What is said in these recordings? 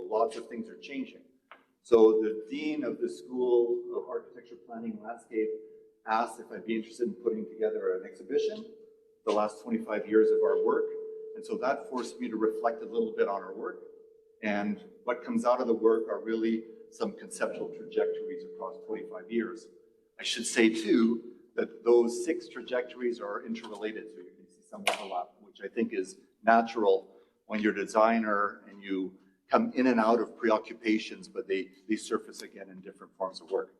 lots of things are changing. So the dean of the School of Architecture, Planning, and Landscape asked if I'd be interested in putting together an exhibition, the last 25 years of our work. And so that forced me to reflect a little bit on our work. And what comes out of the work are really some conceptual trajectories across 25 years. I should say too, that those 6 trajectories are interrelated, so you can see some overlap, which I think is natural when you're a designer and you come in and out of preoccupations, but they surface again in different forms of work.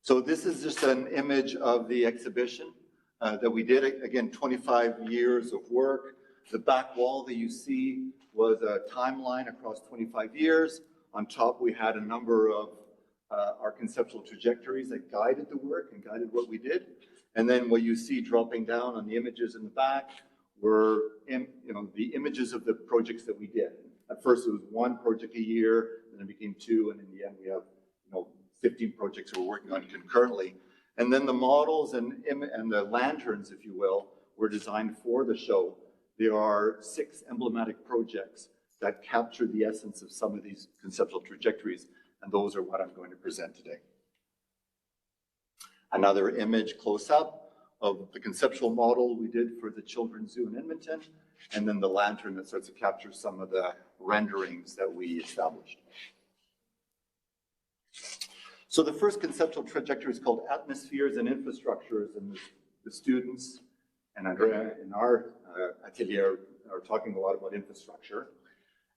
So this is just an image of the exhibition that we did. Again, 25 years of work. The back wall that you see was a timeline across 25 years. On top, we had a number of our conceptual trajectories that guided the work and guided what we did. And then what you see dropping down on the images in the back were the images of the projects that we did. At first, it was 1 project a year, then it became 2, and in the end, we have 15 projects we're working on concurrently. And then the models and the lanterns, if you will, were designed for the show. There are 6 emblematic projects that capture the essence of some of these conceptual trajectories, and those are what I'm going to present today. Another image close up of the conceptual model we did for the Children's Zoo in Edmonton, and then the lantern that starts to capture some of the renderings that we established. So the first conceptual trajectory is called Atmospheres and Infrastructures, and the students and Andrea in our atelier are talking a lot about infrastructure.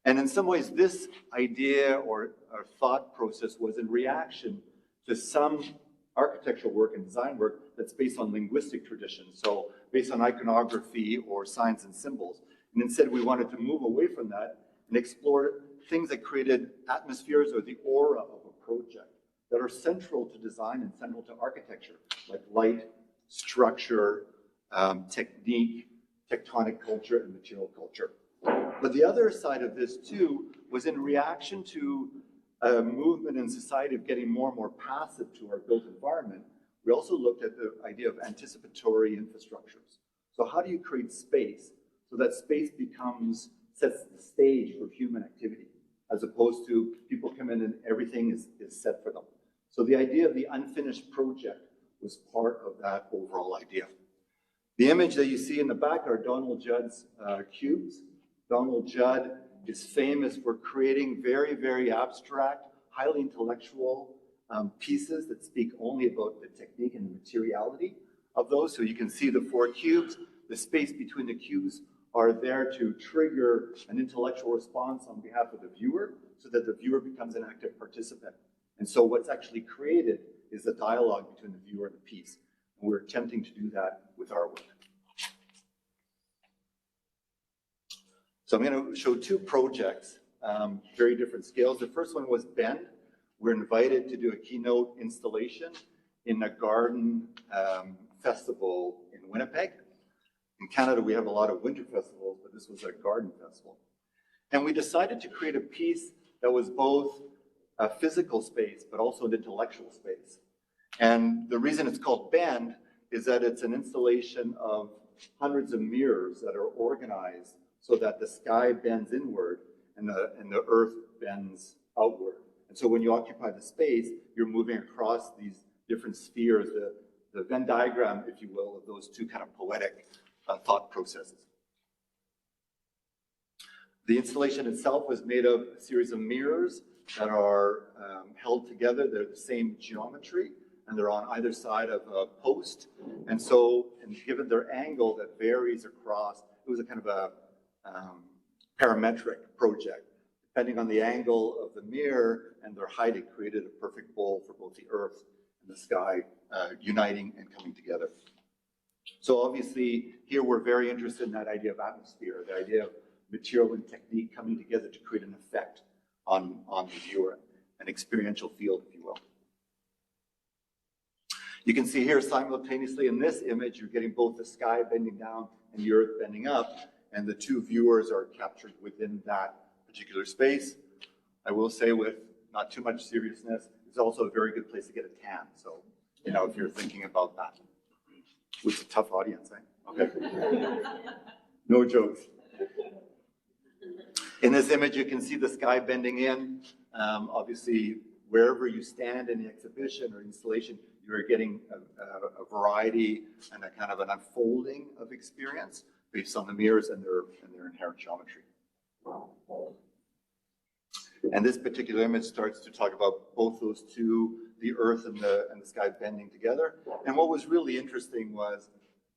And in some ways, this idea or thought process was in reaction to some architectural work and design work that's based on linguistic traditions, so based on iconography or signs and symbols. And instead, we wanted to move away from that and explore things that created atmospheres or the aura of a project that are central to design and central to architecture, like light, structure, technique, tectonic culture, and material culture. But the other side of this, too, was in reaction to a movement in society of getting more and more passive to our built environment. We also looked at the idea of anticipatory infrastructures. So how do you create space so that space sets the stage for human activity, as opposed to people come in and everything is set for them. So the idea of the unfinished project was part of that overall idea. The image that you see in the back are Donald Judd's cubes. Donald Judd is famous for creating very, very abstract, highly intellectual pieces that speak only about the technique and the materiality of those. So you can see the 4 cubes. The space between the cubes are there to trigger an intellectual response on behalf of the viewer, so that the viewer becomes an active participant. And so what's actually created is a dialogue between the viewer and the piece. And we're attempting to do that with our work. So I'm going to show 2 projects, very different scales. The first one was Bend. We're invited to do a keynote installation in a garden festival in Winnipeg. In Canada, we have a lot of winter festivals, but this was a garden festival. And we decided to create a piece that was both a physical space, but also an intellectual space. And the reason it's called Bend is that it's an installation of hundreds of mirrors that are organized so that the sky bends inward and the earth bends outward. And so when you occupy the space, you're moving across these different spheres, the Venn diagram, if you will, of those 2 kind of poetic thought processes. The installation itself was made of a series of mirrors that are held together. They're the same geometry, and they're on either side of a post. And so, given their angle that varies across, it was a kind of a parametric project. Depending on the angle of the mirror and their height, it created a perfect bowl for both the earth and the sky uniting and coming together. So obviously, here we're very interested in that idea of atmosphere, the idea of material and technique coming together to create an effect on the viewer, an experiential field, if you will. You can see here simultaneously in this image, you're getting both the sky bending down and the earth bending up, and the 2 viewers are captured within that particular space. I will say, with not too much seriousness, it's also a very good place to get a tan. So, if you're thinking about that. It's a tough audience, eh? Okay. No jokes. In this image, you can see the sky bending in. Obviously, wherever you stand in the exhibition or installation, you're getting a variety and a kind of an unfolding of experience based on the mirrors and their inherent geometry. And this particular image starts to talk about both those two, the earth and the sky bending together. And what was really interesting was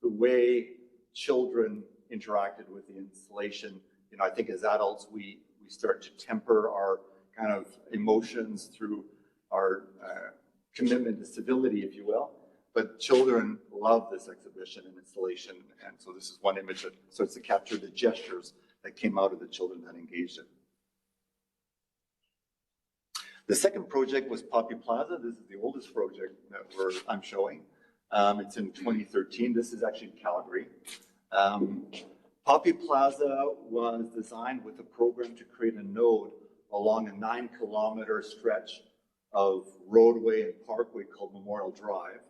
the way children interacted with the installation. You know, I think as adults, we start to temper our kind of emotions through our commitment to civility, if you will. But children love this exhibition and installation. And so this is one image that starts to capture the gestures that came out of the children that engaged it. The second project was Poppy Plaza. This is the oldest project that I'm showing. It's in 2013. This is actually in Calgary. Poppy Plaza was designed with a program to create a node along a 9-kilometer stretch of roadway and parkway called Memorial Drive.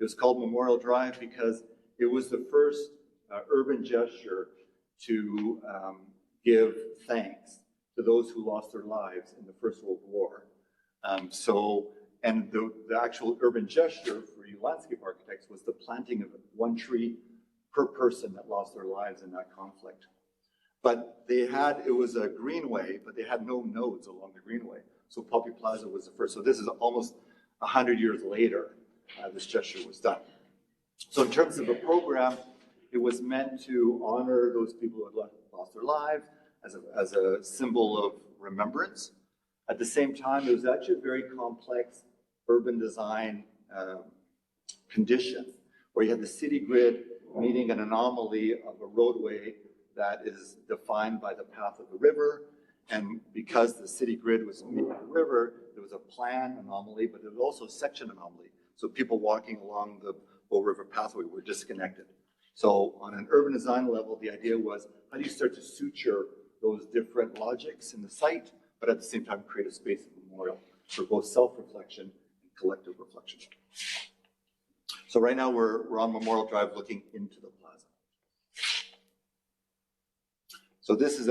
It was called Memorial Drive because it was the first urban gesture to give thanks to those who lost their lives in the First World War. And the actual urban gesture for you landscape architects was the planting of one tree per person that lost their lives in that conflict. But it was a greenway, but they had no nodes along the greenway. So Poppy Plaza was the first. So this is almost 100 years later, this gesture was done. So in terms of a program, it was meant to honor those people who had lost their lives as a symbol of remembrance. At the same time, it was actually a very complex urban design condition where you had the city grid meeting an anomaly of a roadway that is defined by the path of the river. And because the city grid was meeting the river, there was a plan anomaly, but there was also a section anomaly. So people walking along the Bow River pathway were disconnected. So on an urban design level, the idea was, how do you start to suture those different logics in the site, but at the same time create a space of memorial for both self-reflection and collective reflection. So right now we're on Memorial Drive looking into the plaza. So this is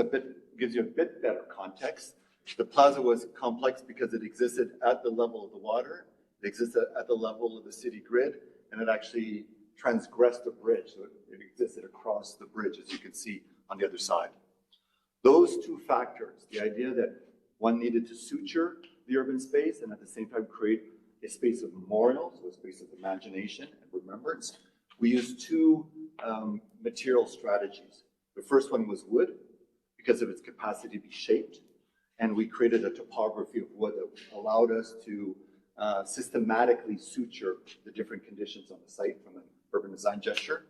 gives you a bit better context. The plaza was complex because it existed at the level of the water, it existed at the level of the city grid, and it actually transgressed the bridge. So it existed across the bridge, as you can see on the other side. Those two factors, the idea that one needed to suture the urban space and at the same time create a space of memorial, so a space of imagination and remembrance. We used two material strategies. The first one was wood, because of its capacity to be shaped, and we created a topography of wood that allowed us to systematically suture the different conditions on the site from an urban design gesture.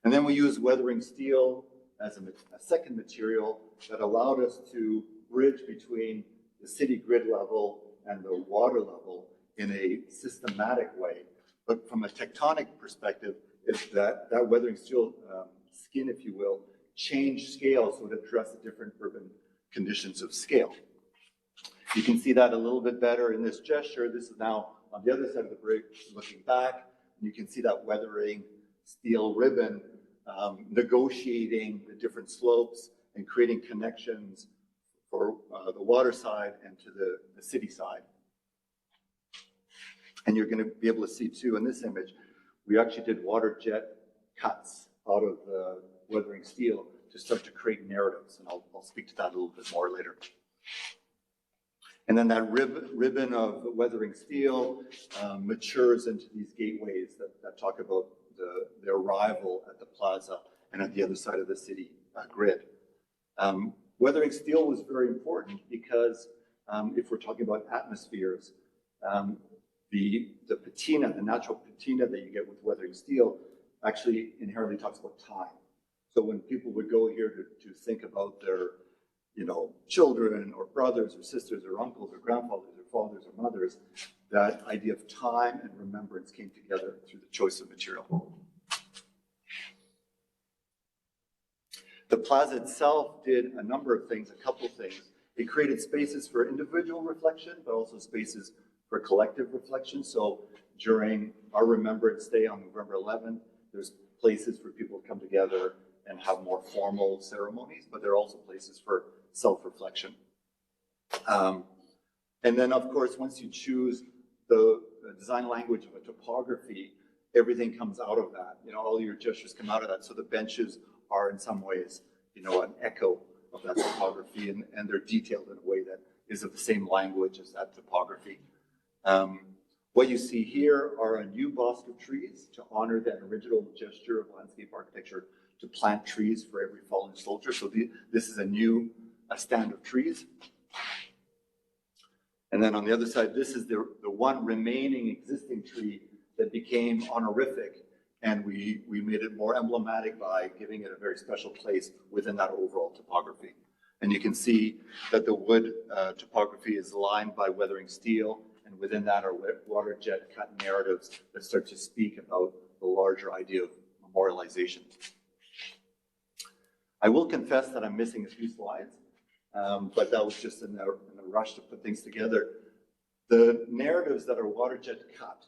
And then we used weathering steel as a second material that allowed us to bridge between the city grid level and the water level in a systematic way. But from a tectonic perspective, is that weathering steel skin, if you will, changed scale so it addressed the different urban conditions of scale. You can see that a little bit better in this gesture. This is now on the other side of the bridge, looking back. You can see that weathering steel ribbon negotiating the different slopes and creating connections for the water side and to the city side. And you're going to be able to see too in this image, we actually did water jet cuts out of the weathering steel to start to create narratives. And I'll speak to that a little bit more later. And then that ribbon of the weathering steel matures into these gateways that talk about the arrival at the plaza and at the other side of the city grid. Weathering steel was very important because if we're talking about atmospheres, the patina, the natural patina that you get with weathering steel actually inherently talks about time. So when people would go here to think about their, children or brothers or sisters or uncles or grandfathers or fathers or mothers, that idea of time and remembrance came together through the choice of material. The plaza itself did a number of things, a couple of things. It created spaces for individual reflection, but also spaces for collective reflection. So during our Remembrance Day on November 11th, there's places for people to come together and have more formal ceremonies, but there are also places for self-reflection. And then, of course, once you choose the design language of a topography, everything comes out of that. All your gestures come out of that. So the benches are in some ways, an echo of that topography, and they're detailed in a way that is of the same language as that topography. What you see here are a new bosque of trees to honor that original gesture of landscape architecture to plant trees for every fallen soldier. So this is a stand of trees. And then on the other side, this is the one remaining existing tree that became honorific, and we made it more emblematic by giving it a very special place within that overall topography. And you can see that the wood topography is lined by weathering steel, and within that are water jet cut narratives that start to speak about the larger idea of memorialization. I will confess that I'm missing a few slides, but that was just in a rush to put things together. The narratives that are water jet cut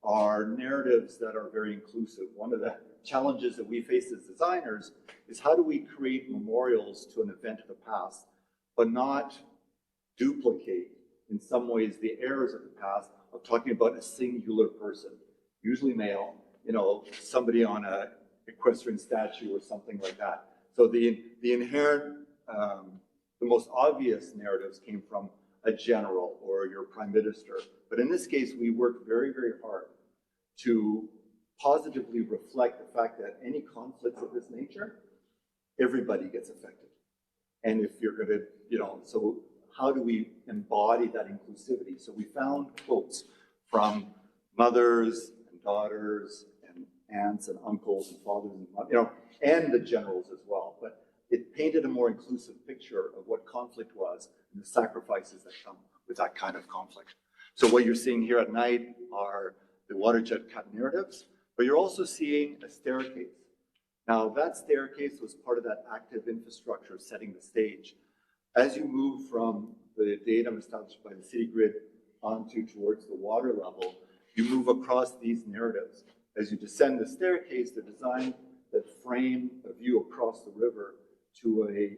are narratives that are very inclusive. One of the challenges that we face as designers is how do we create memorials to an event of the past, but not duplicate, in some ways, the errors of the past of talking about a singular person, usually male, somebody on a equestrian statue or something like that. So the inherent, the most obvious narratives came from a general or your prime minister. But in this case, we worked very, very hard to positively reflect the fact that any conflicts of this nature, everybody gets affected. And if you're going to, so how do we embody that inclusivity? So we found quotes from mothers and daughters and aunts and uncles and fathers and and the generals as well. But it painted a more inclusive picture of what conflict was and the sacrifices that come with that kind of conflict. So what you're seeing here at night are the water jet cut narratives, but you're also seeing a staircase. Now that staircase was part of that active infrastructure setting the stage. As you move from the datum established by the city grid onto towards the water level, you move across these narratives. As you descend the staircase, they're designed that frame a view across the river to a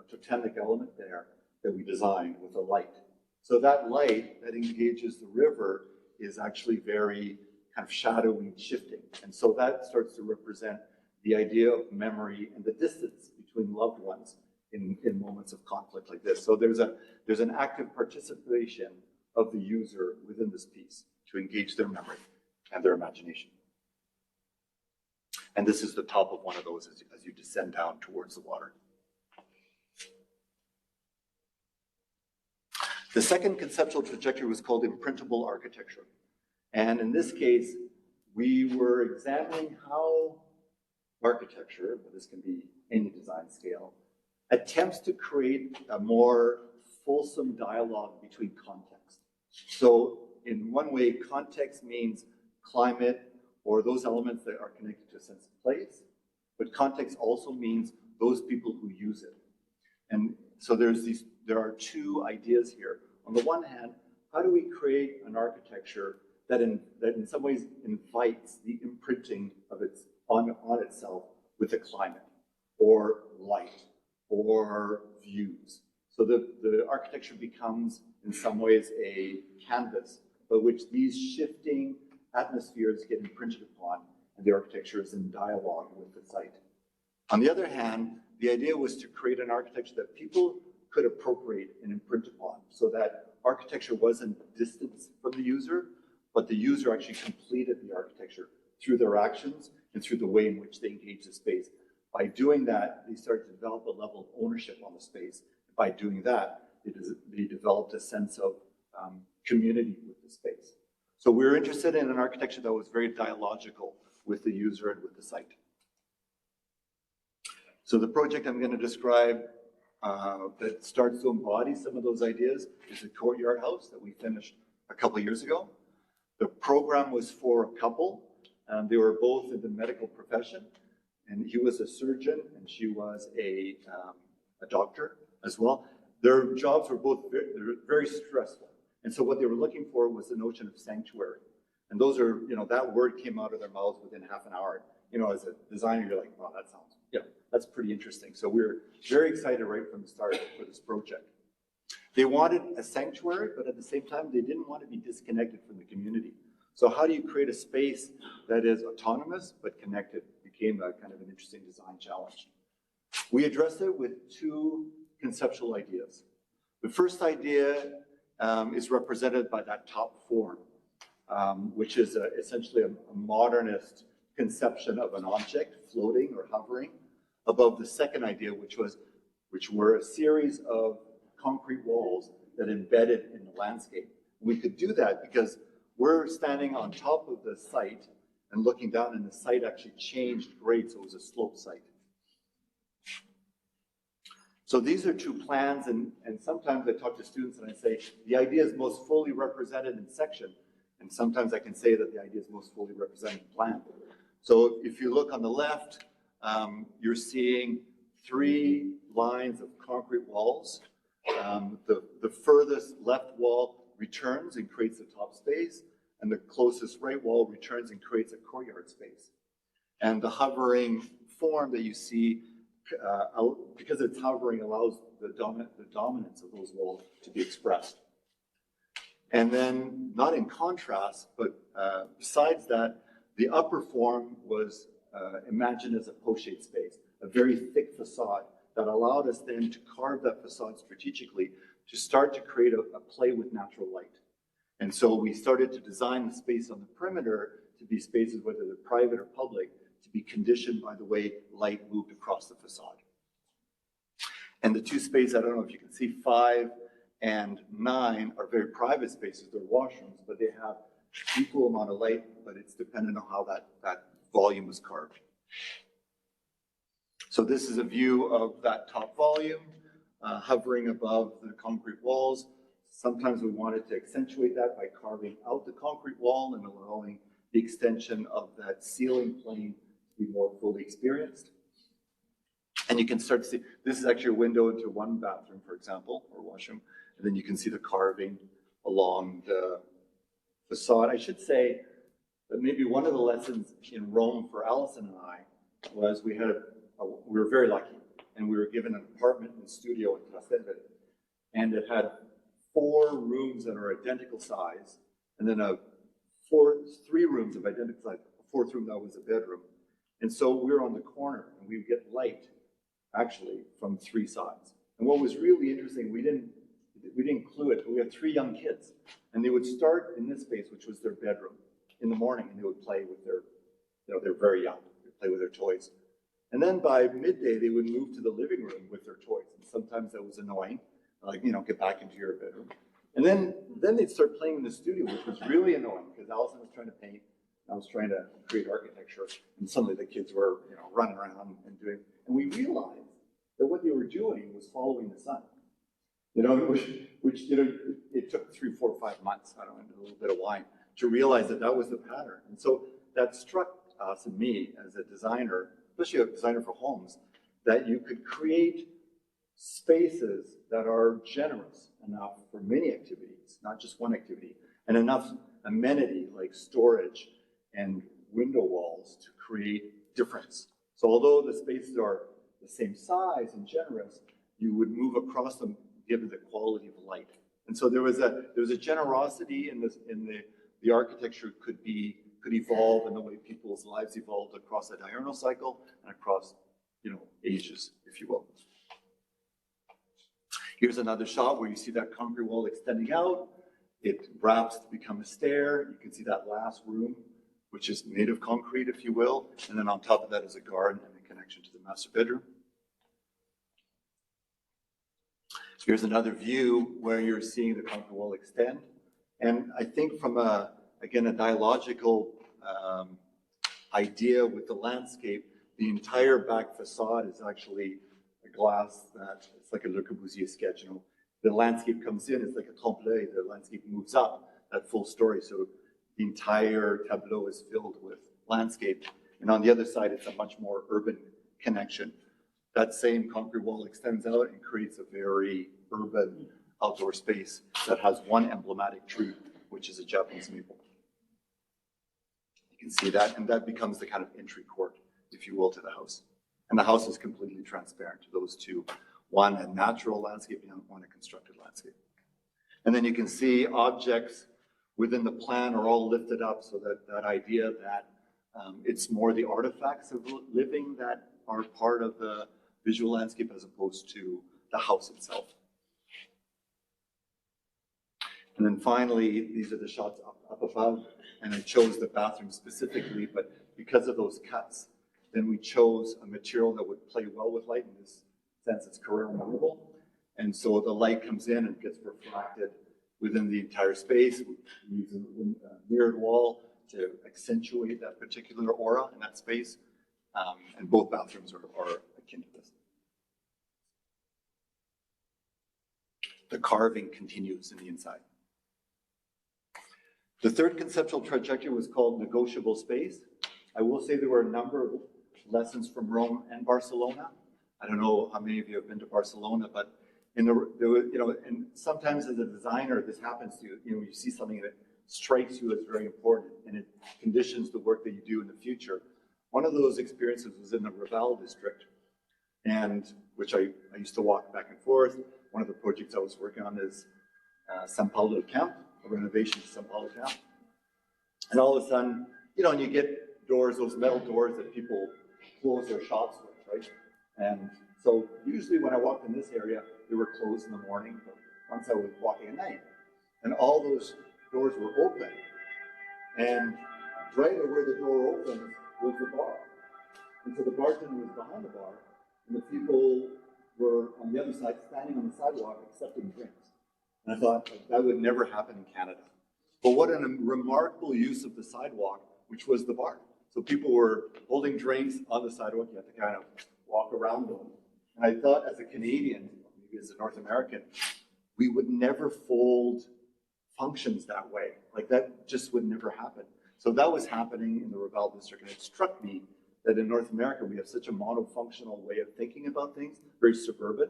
totemic element there that we designed with a light. So that light that engages the river is actually very kind of shadowy, shifting. And so that starts to represent the idea of memory and the distance between loved ones in moments of conflict like this. So there's an active participation of the user within this piece to engage their memory and their imagination. And this is the top of one of those as you descend down towards the water. The second conceptual trajectory was called imprintable architecture. And in this case, we were examining how architecture, but this can be any design scale, attempts to create a more fulsome dialogue between context. So in one way, context means climate or those elements that are connected to a sense of place, but context also means those people who use it. And so there are two ideas here. On the one hand, how do we create an architecture that in some ways invites the imprinting of on itself with the climate or light or views? So the architecture becomes in some ways a canvas by which these shifting atmospheres get imprinted upon, and the architecture is in dialogue with the site. On the other hand, the idea was to create an architecture that people could appropriate and imprint upon, so that architecture wasn't distance from the user, but the user actually completed the architecture through their actions and through the way in which they engage the space. By doing that, they started to develop a level of ownership on the space. By doing that, they developed a sense of community with the space. So we were interested in an architecture that was very dialogical with the user and with the site. So the project I'm going to describe that starts to embody some of those ideas is the Courtyard House that we finished a couple of years ago. The program was for a couple. They were both in the medical profession, and he was a surgeon and she was a doctor as well. Their jobs were both very stressful. And so what they were looking for was the notion of sanctuary. And those are, that word came out of their mouths within half an hour. As a designer, you're like, wow, that That's pretty interesting. So we were very excited right from the start for this project. They wanted a sanctuary, but at the same time, they didn't want to be disconnected from the community. So how do you create a space that is autonomous but connected? Became a kind of an interesting design challenge. We addressed it with two conceptual ideas. The first idea is represented by that top form, which is essentially a modernist conception of an object floating or hovering above the second idea, which were a series of concrete walls that embedded in the landscape. We could do that because we're standing on top of the site and looking down, and the site actually changed grade, so it was a slope site. So these are two plans, and sometimes I talk to students and I say, the idea is most fully represented in section, and sometimes I can say that the idea is most fully represented in plan. So if you look on the left, you're seeing 3 lines of concrete walls. The furthest left wall returns and creates a top space, and the closest right wall returns and creates a courtyard space. And the hovering form that you see, because it's hovering, allows the dominance of those walls to be expressed. And then, not in contrast, but besides that, the upper form was imagined as a pochette space, a very thick facade that allowed us then to carve that facade strategically to start to create a play with natural light. And so we started to design the space on the perimeter to be spaces, whether they're private or public, to be conditioned by the way light moved across the facade. And the two spaces, I don't know if you can see, 5 and 9 are very private spaces. They're washrooms, but they have equal amount of light, but it's dependent on how that volume was carved. So this is a view of that top volume hovering above the concrete walls. Sometimes we wanted to accentuate that by carving out the concrete wall and allowing the extension of that ceiling plane to be more fully experienced. And you can start to see, this is actually a window into one bathroom, for example, or washroom, and then you can see the carving along the facade. I should say that maybe one of the lessons in Rome for Allison and I was we were very lucky, and we were given an apartment and studio in Trastevere, and it had 4 rooms that are identical size, and then 3 rooms of identical size, a 4th room that was a bedroom. And so we were on the corner, and we would get light, actually, from 3 sides. And what was really interesting, we didn't clue it, but we had 3 young kids, and they would start in this space, which was their bedroom, in the morning, and they would play with they're very young, they'd play with their toys. And then by midday, they would move to the living room with their toys. And sometimes that was annoying, like, get back into your bedroom. And then they'd start playing in the studio, which was really annoying because Allison was trying to paint, and I was trying to create architecture, and suddenly the kids were, running around and doing. And we realized that what they were doing was following the sun. Which it took 3, 4, 5 months, I don't know, a little bit of wine, to realize that was the pattern. And so that struck us and me as a designer, especially a designer for homes, that you could create spaces that are generous enough for many activities, not just one activity, and enough amenity like storage and window walls to create difference. So although the spaces are the same size and generous, you would move across them given the quality of light. And so there was a generosity in the architecture could evolve in the way people's lives evolved across a diurnal cycle and across ages, if you will. Here's another shot where you see that concrete wall extending out. It wraps to become a stair. You can see that last room, which is made of concrete, if you will. And then on top of that is a garden and a connection to the master bedroom. Here's another view where you're seeing the concrete wall extend. And I think from again, a dialogical idea with the landscape, the entire back facade is actually a glass that, it's like a Le Corbusier sketch, The landscape comes in, it's like a trompe-l'oeil, the landscape moves up, that full story. So the entire tableau is filled with landscape. And on the other side, it's a much more urban connection. That same concrete wall extends out and creates a very urban outdoor space that has one emblematic tree, which is a Japanese maple. You can see that, and that becomes the kind of entry court, if you will, to the house. And the house is completely transparent to those two. One a natural landscape and one a constructed landscape. And then you can see objects within the plan are all lifted up, so that idea that it's more the artifacts of living that are part of the visual landscape as opposed to the house itself. And then finally, these are the shots up above, and I chose the bathroom specifically, but because of those cuts, then we chose a material that would play well with light. In this sense, it's corona removable. And so the light comes in and gets refracted within the entire space. We use a mirrored wall to accentuate that particular aura in that space. And both bathrooms are akin to this. The carving continues in the inside. The third conceptual trajectory was called negotiable space. I will say there were a number of lessons from Rome and Barcelona. I don't know how many of you have been to Barcelona, but and sometimes as a designer, this happens to you. You see something that strikes you as very important, and it conditions the work that you do in the future. One of those experiences was in the Raval district, and which I used to walk back and forth. One of the projects I was working on is São Paulo Camp, a renovation to São Paulo Camp. And all of a sudden, and you get doors, those metal doors that people close their shops with, right? And so usually when I walked in this area, they were closed in the morning, but once I was walking at night, and all those doors were open. And right where the door opens was the bar. And so the bartender was behind the bar, and the people were on the other side, standing on the sidewalk, accepting drinks. And I thought, that would never happen in Canada. But what a remarkable use of the sidewalk, which was the bar. So people were holding drinks on the sidewalk. You had to kind of walk around them. And I thought, as a Canadian, maybe as a North American, we would never fold functions that way. Like, that just would never happen. So that was happening in the Raval district, and it struck me that in North America, we have such a monofunctional way of thinking about things, very suburban.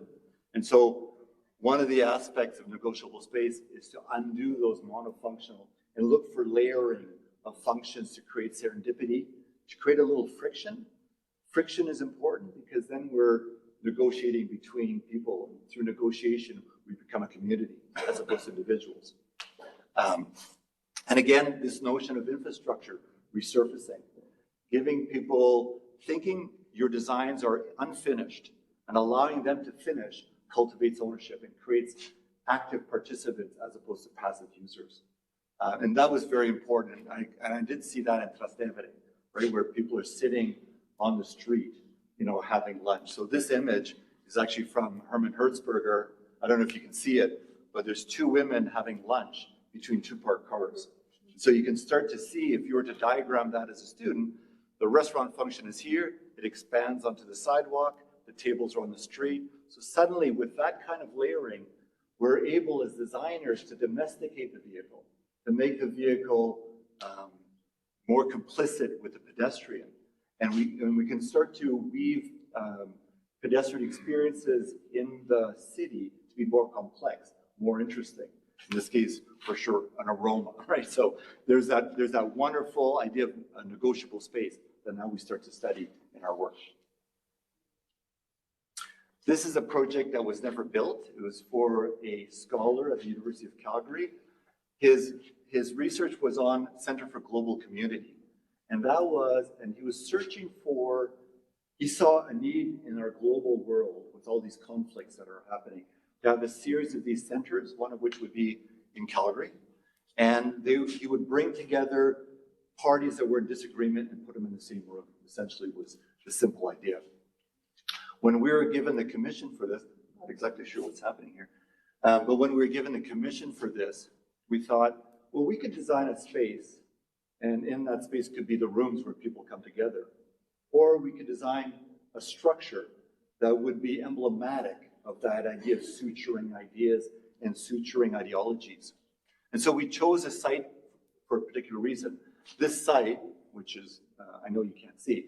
And so one of the aspects of negotiable space is to undo those monofunctional and look for layering of functions to create serendipity, to create a little friction. Friction is important because then we're negotiating between people. And through negotiation, we become a community as opposed to individuals. And again, this notion of infrastructure resurfacing, giving people thinking your designs are unfinished and allowing them to finish cultivates ownership and creates active participants as opposed to passive users. And that was very important. And I did see that in Trastevere, right, where people are sitting on the street, having lunch. So this image is actually from Hermann Hertzberger. I don't know if you can see it, but there's two women having lunch between two parked cars. So you can start to see, if you were to diagram that as a student, the restaurant function is here, it expands onto the sidewalk, the tables are on the street. So suddenly, with that kind of layering, we're able as designers to domesticate the vehicle, to make the vehicle more complicit with the pedestrian. And we can start to weave pedestrian experiences in the city to be more complex, more interesting. In this case, for sure, an aroma, right? So there's that wonderful idea of a negotiable space that now we start to study in our work. This is a project that was never built. It was for a scholar at the University of Calgary. His research was on Center for Global Community. And he was searching for, he saw a need in our global world with all these conflicts that are happening to have a series of these centers, one of which would be in Calgary. And he would bring together parties that were in disagreement and put them in the same room, essentially was the simple idea. When we were given the commission for this, I'm not exactly sure what's happening here, but when we were given the commission for this, we thought, well, we could design a space, and in that space could be the rooms where people come together. Or we could design a structure that would be emblematic of that idea of suturing ideas and suturing ideologies. And so we chose a site for a particular reason. This site, which is, I know you can't see,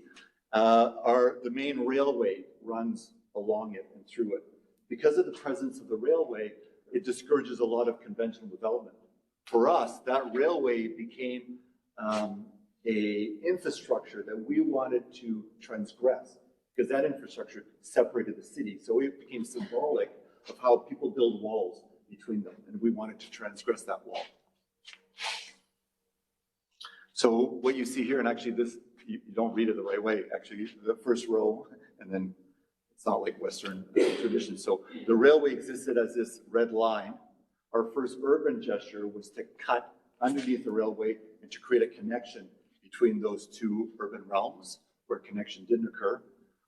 the main railway runs along it and through it. Because of the presence of the railway, it discourages a lot of conventional development. For us, that railway became a infrastructure that we wanted to transgress because that infrastructure separated the city. So it became symbolic of how people build walls between them, and we wanted to transgress that wall. So what you see here, and actually this, you don't read it the right way, actually, the first row, and then it's not like Western tradition. So the railway existed as this red line. Our first urban gesture was to cut underneath the railway and to create a connection between those two urban realms where connection didn't occur.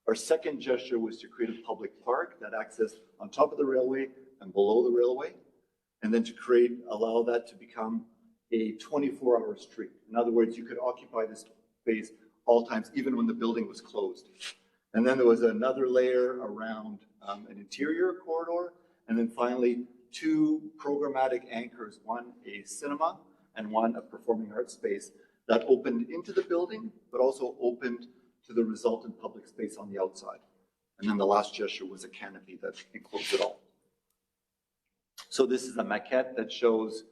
Our second gesture was to create a public park that accessed on top of the railway and below the railway, and then to allow that to become a 24-hour street. In other words, you could occupy this space all times, even when the building was closed. And then there was another layer around an interior corridor, and then finally, two programmatic anchors, one a cinema and one a performing arts space that opened into the building, but also opened to the resultant public space on the outside. And then the last gesture was a canopy that enclosed it all. So this is a maquette that shows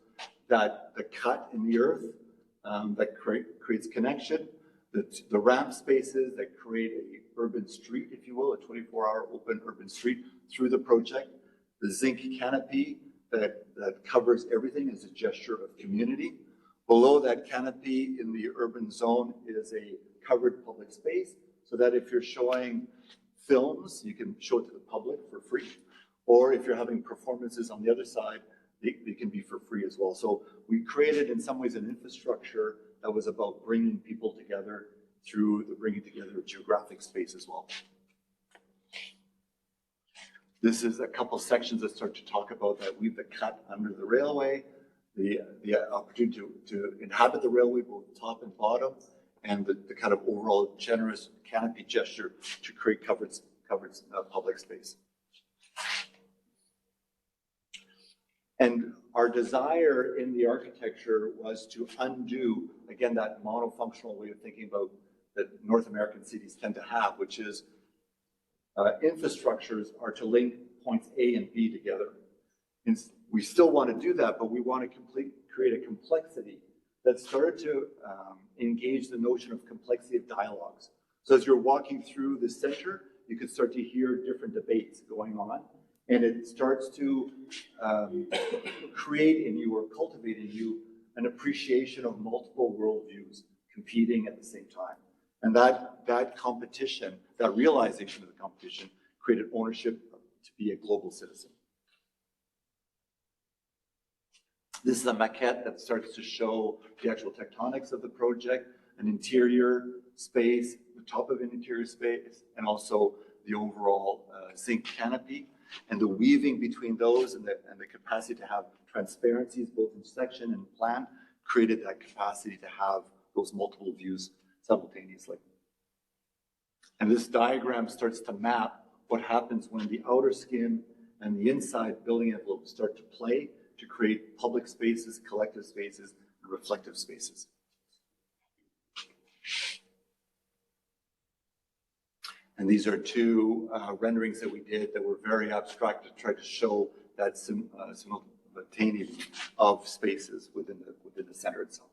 that the cut in the earth that creates connection, the ramp spaces that create an urban street, if you will, a 24-hour open urban street through the project, the zinc canopy that covers everything as a gesture of community. Below that canopy in the urban zone is a covered public space, so that if you're showing films, you can show it to the public for free. Or if you're having performances on the other side, they can be for free as well. So we created in some ways an infrastructure that was about bringing people together through the bringing together of geographic space as well. This is a couple sections that start to talk about that weave the cut under the railway, the opportunity to inhabit the railway, both top and bottom, and the kind of overall generous canopy gesture to create covered public space. And our desire in the architecture was to undo, again, that monofunctional way of thinking about that North American cities tend to have, which is infrastructures are to link points A and B together. And we still want to do that, but we want to create a complexity that started to engage the notion of complexity of dialogues. So as you're walking through the center, you could start to hear different debates going on, and it starts to create in you or cultivate in you an appreciation of multiple worldviews competing at the same time. And that competition, that realization of the competition, created ownership to be a global citizen. This is a maquette that starts to show the actual tectonics of the project, an interior space, the top of an interior space, and also the overall zinc canopy. And the weaving between those and the capacity to have transparencies, both in section and plan, created that capacity to have those multiple views simultaneously. And this diagram starts to map what happens when the outer skin and the inside building envelope start to play to create public spaces, collective spaces, and reflective spaces. And these are two renderings that we did that were very abstract to try to show that simultaneity of spaces within the center itself.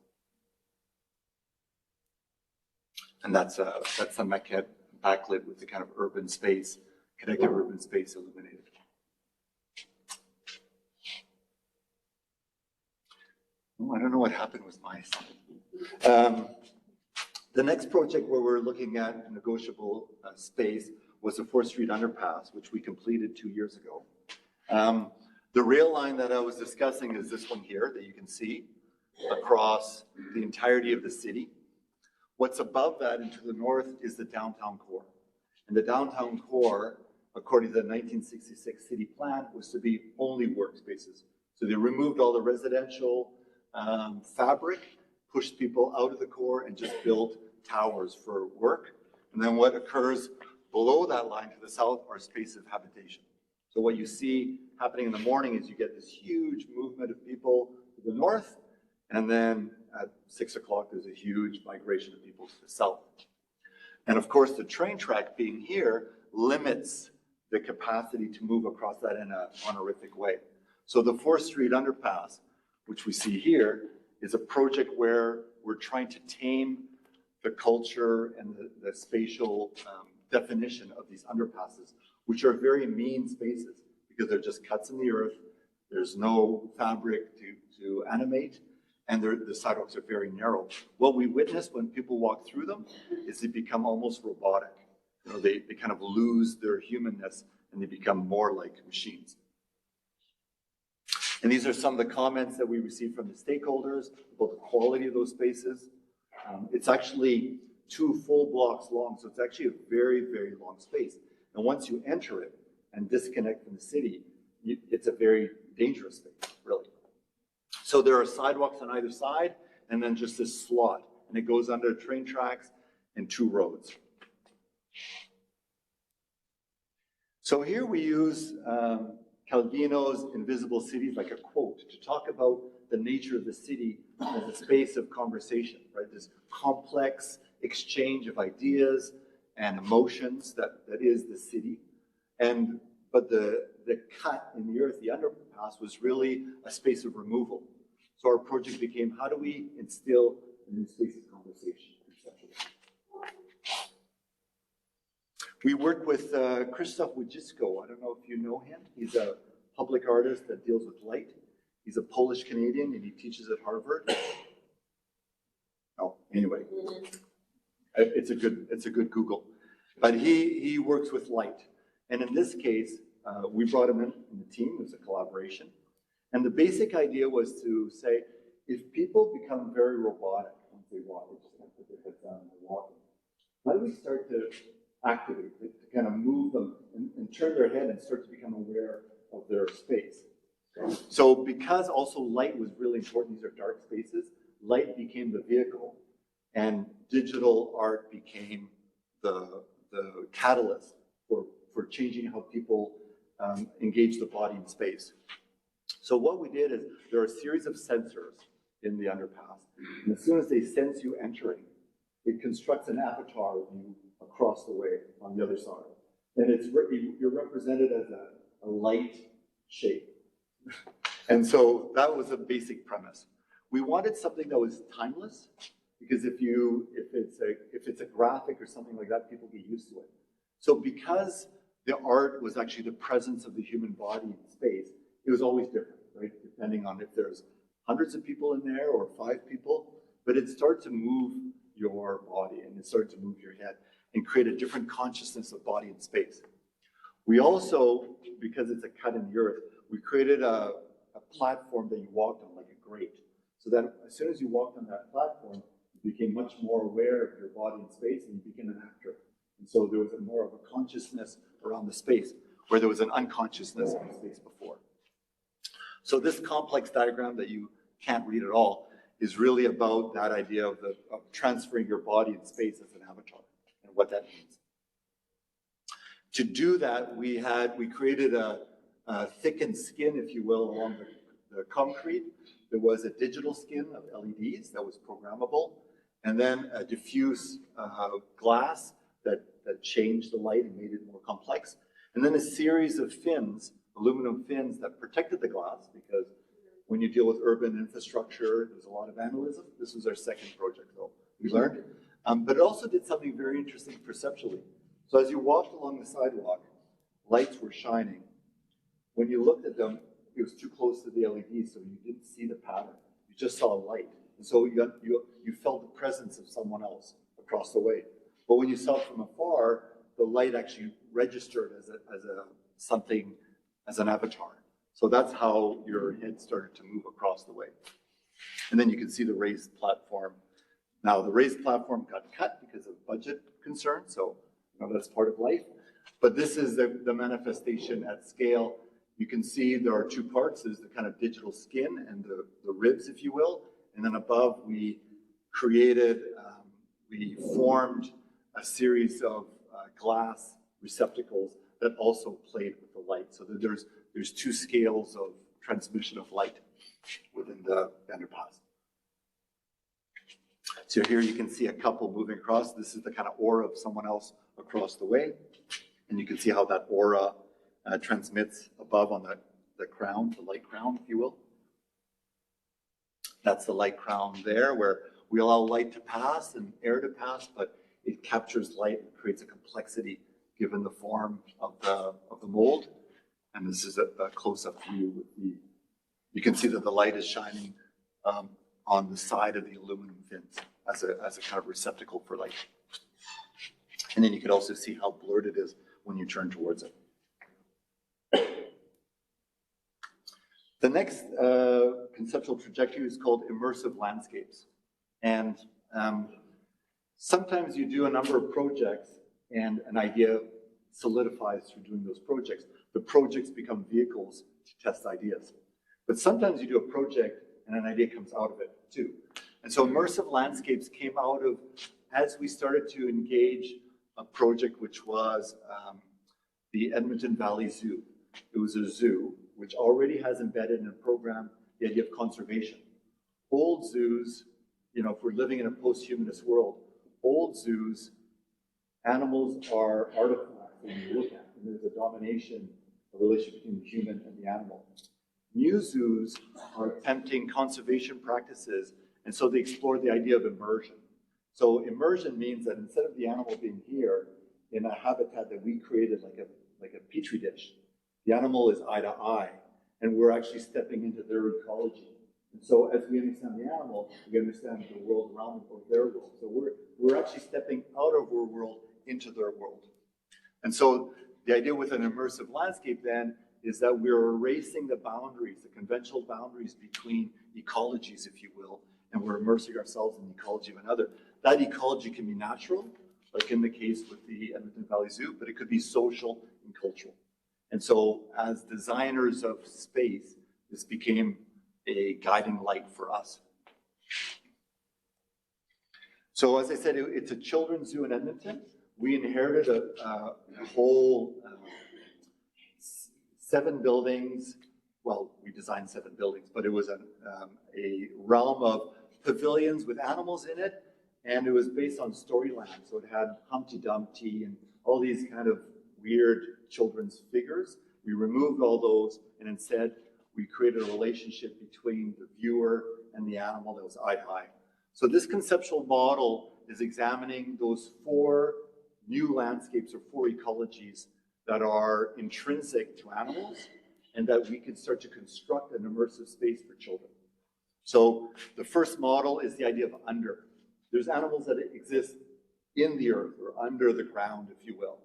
And that's a maquette backlit with the kind of urban space, connected urban space illuminated. Oh, I don't know what happened with my slide. The next project where we're looking at a negotiable space was the 4th Street Underpass, which we completed 2 years ago. The rail line that I was discussing is this one here that you can see across the entirety of the city. What's above that and to the north is the downtown core. And the downtown core, according to the 1966 city plan, was to be only workspaces. So they removed all the residential fabric, pushed people out of the core, and just built towers for work. And then what occurs below that line to the south are spaces of habitation. So what you see happening in the morning is you get this huge movement of people to the north, and then at 6 o'clock there's a huge migration of people to the south. And of course the train track being here limits the capacity to move across that in a honorific way. So the 4th Street Underpass, which we see here, is a project where we're trying to tame the culture and the spatial definition of these underpasses, which are very mean spaces because they're just cuts in the earth. There's no fabric to animate, and the sidewalks are very narrow. What we witness when people walk through them is they become almost robotic. You know, they kind of lose their humanness and they become more like machines. And these are some of the comments that we received from the stakeholders about the quality of those spaces. It's actually 2 full blocks long, so it's actually a very, very long space. And once you enter it and disconnect from the city, it's a very dangerous space, really. So there are sidewalks on either side, and then just this slot, and it goes under train tracks and 2 roads. So here we use Calvino's Invisible Cities like a quote to talk about the nature of the city as a space of conversation, right? This complex exchange of ideas and emotions that is the city. But the cut in the earth, the underpass, was really a space of removal. So our project became, how do we instill a new space of conversation conceptually? We work with Krzysztof Wojcicki. I don't know if you know him. He's a public artist that deals with light. He's a Polish Canadian and he teaches at Harvard. Oh, anyway, it's a good Google. But he works with light. And in this case, we brought him in the team. It was a collaboration. And the basic idea was to say, if people become very robotic once they walk, they just kind of put their heads down and they're walking, how do we start to activate, to kind of move them and turn their head and start to become aware of their space? So because also light was really important, these are dark spaces, light became the vehicle and digital art became the catalyst for changing how people engage the body in space. So what we did is there are a series of sensors in the underpass. And as soon as they sense you entering, it constructs an avatar of you across the way on the other side. And you're represented as a light shape. And so that was a basic premise. We wanted something that was timeless, because if it's a graphic or something like that, people get used to it. So because the art was actually the presence of the human body in space, it was always different, right? Depending on if there's hundreds of people in there or 5 people, but it started to move your body and it started to move your head and create a different consciousness of body and space. We also, because it's a cut in the earth, we created a platform that you walked on, like a grate. So that as soon as you walked on that platform, you became much more aware of your body and space and you became an actor. And so there was more of a consciousness around the space, where there was an unconsciousness in the space before. So this complex diagram that you can't read at all is really about that idea of transferring your body in space as an avatar and what that means. To do that, we created a thickened skin, if you will, along the concrete. There was a digital skin of LEDs that was programmable, and then a diffuse glass that changed the light and made it more complex. And then a series of fins, aluminum fins that protected the glass, because when you deal with urban infrastructure, there's a lot of vandalism. This was our second project, though, we learned. But it also did something very interesting perceptually. So as you walked along the sidewalk, lights were shining. When you looked at them, it was too close to the LEDs, so you didn't see the pattern. You just saw a light. And so you felt the presence of someone else across the way. But when you saw it from afar, the light actually registered as an avatar. So that's how your head started to move across the way. And then you can see the raised platform. Now the raised platform got cut because of budget concerns, so that's part of life. But this is the manifestation at scale. You can see there are 2 parts. There's the kind of digital skin and the ribs, if you will. And then above, we formed a series of glass receptacles that also played with the light. So that there's 2 scales of transmission of light within the underpass. So here you can see a couple moving across. This is the kind of aura of someone else across the way. And you can see how that aura transmits above on the crown, the light crown, if you will. That's the light crown there, where we allow light to pass and air to pass, but it captures light and creates a complexity given the form of the mold. And this is a close-up view with you can see that the light is shining on the side of the aluminum fins as a kind of receptacle for light. And then you can also see how blurred it is when you turn towards it. The next conceptual trajectory is called immersive landscapes. And sometimes you do a number of projects and an idea solidifies through doing those projects. The projects become vehicles to test ideas. But sometimes you do a project and an idea comes out of it too. And so immersive landscapes came out of, as we started to engage a project which was the Edmonton Valley Zoo. It was a zoo which already has embedded in a program the idea of conservation. Old zoos, you know, if we're living in a post-humanist world, old zoos, animals are artifacts that you look at, and there's a domination, a relationship between the human and the animal. New zoos are attempting conservation practices, and so they explore the idea of immersion. So immersion means that instead of the animal being here in a habitat that we created like a petri dish, the animal is eye to eye, and we're actually stepping into their ecology. And so as we understand the animal, we understand the world around them or their world. So we're actually stepping out of our world into their world. And so the idea with an immersive landscape then is that we're erasing the boundaries, the conventional boundaries between ecologies, if you will, and we're immersing ourselves in the ecology of another. That ecology can be natural, like in the case with the Edmonton Valley Zoo, but it could be social and cultural. And so as designers of space, this became a guiding light for us. So as I said, it's a children's zoo in Edmonton. We inherited a whole 7 buildings. Well, we designed 7 buildings, but it was a realm of pavilions with animals in it, and it was based on Storyland. So it had Humpty Dumpty and all these kind of weird children's figures. We removed all those, and instead we created a relationship between the viewer and the animal that was eye to eye. So this conceptual model is examining those 4 new landscapes or 4 ecologies that are intrinsic to animals and that we can start to construct an immersive space for children. So the first model is the idea of under. There's animals that exist in the earth or under the ground, if you will.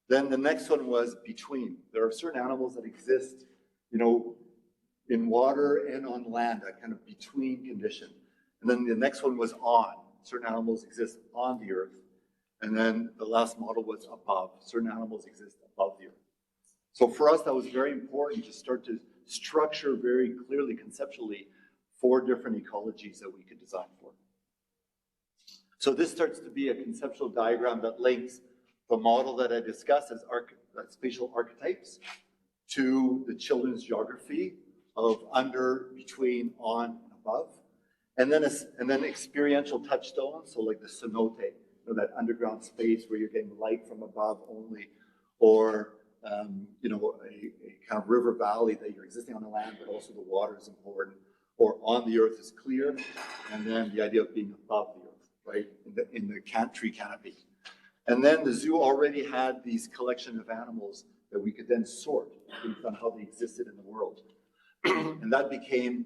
Then the next one was between. There are certain animals that exist, you know, in water and on land, that kind of between condition. And then the next one was on. Certain animals exist on the earth. And then the last model was above. Certain animals exist above the earth. So for us, that was very important to start to structure very clearly, conceptually, 4 different ecologies that we could design for. So this starts to be a conceptual diagram that links the model that I discussed as spatial archetypes to the children's geography of under, between, on, and above. And then experiential touchstones, so like the cenote, you know, that underground space where you're getting light from above only, or you know, a kind of river valley that you're existing on the land, but also the water is important, or on the earth is clear, and then the idea of being above the earth, right, in the tree canopy. And then the zoo already had these collection of animals that we could then sort based on how they existed in the world. And that became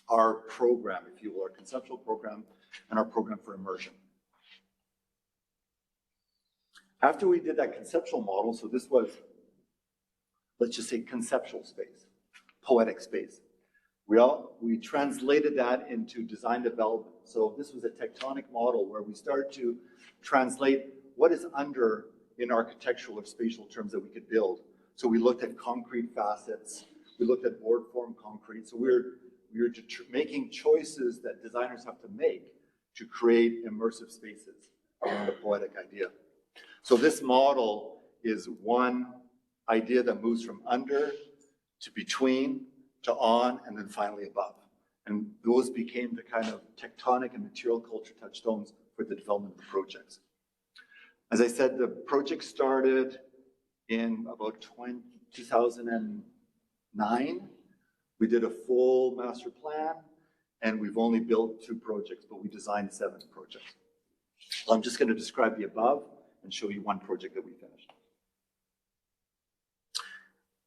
our program, if you will, our conceptual program and our program for immersion. After we did that conceptual model, so this was, let's just say, conceptual space, poetic space. We translated that into design development. So this was a tectonic model where we started to translate what is under in architectural or spatial terms that we could build. So we looked at concrete facets. We looked at board form concrete. So we were making choices that designers have to make to create immersive spaces around a poetic idea. So this model is one idea that moves from under to between to on and then finally above. And those became the kind of tectonic and material culture touchstones for the development of the projects. As I said, the project started in about 2009. We did a full master plan, and we've only built 2 projects, but we designed 7 projects. I'm just going to describe the above and show you one project that we finished.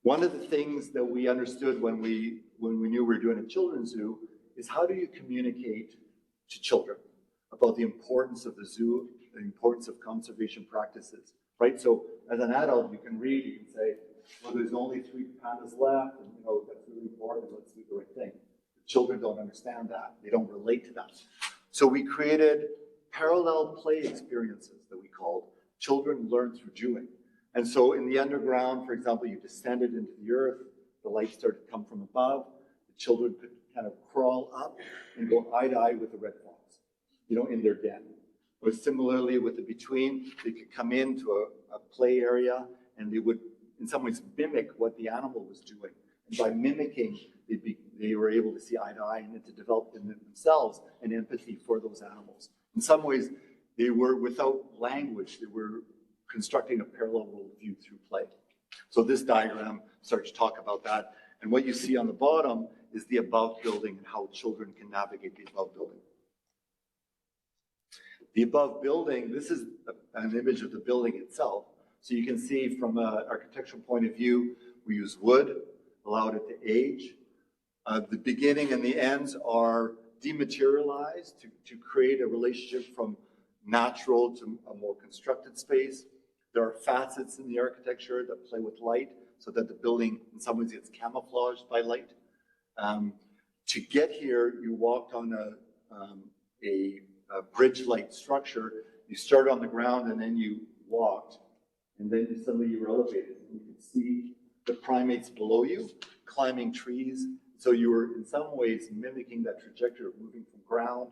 One of the things that we understood when we knew we were doing a children's zoo is how do you communicate to children about the importance of the zoo, the importance of conservation practices, right? So as an adult, you can read, you can say, well, there's only 3 pandas left, and that's really important, let's do the right thing. The children don't understand that. They don't relate to that. So we created parallel play experiences that we called Children Learn Through Doing. And so in the underground, for example, you descended into the earth, the light started to come from above, the children could kind of crawl up and go eye to eye with the red fox, in their den. Or similarly with the between, they could come into a play area and they would in some ways mimic what the animal was doing. And by mimicking, they were able to see eye to eye and to develop in themselves an empathy for those animals. In some ways, they were without language, they were constructing a parallel worldview through play. So this diagram starts to talk about that. And what you see on the bottom is the above building and how children can navigate the above building. The above building, this is an image of the building itself. So you can see from an architectural point of view, we use wood, allowed it to age. The beginning and the ends are dematerialized to create a relationship from natural to a more constructed space. There are facets in the architecture that play with light so that the building in some ways gets camouflaged by light. To get here, you walked on a bridge-like structure. You start on the ground and then you walked, and then suddenly you were elevated. And you could see the primates below you climbing trees. So you were in some ways mimicking that trajectory of moving from ground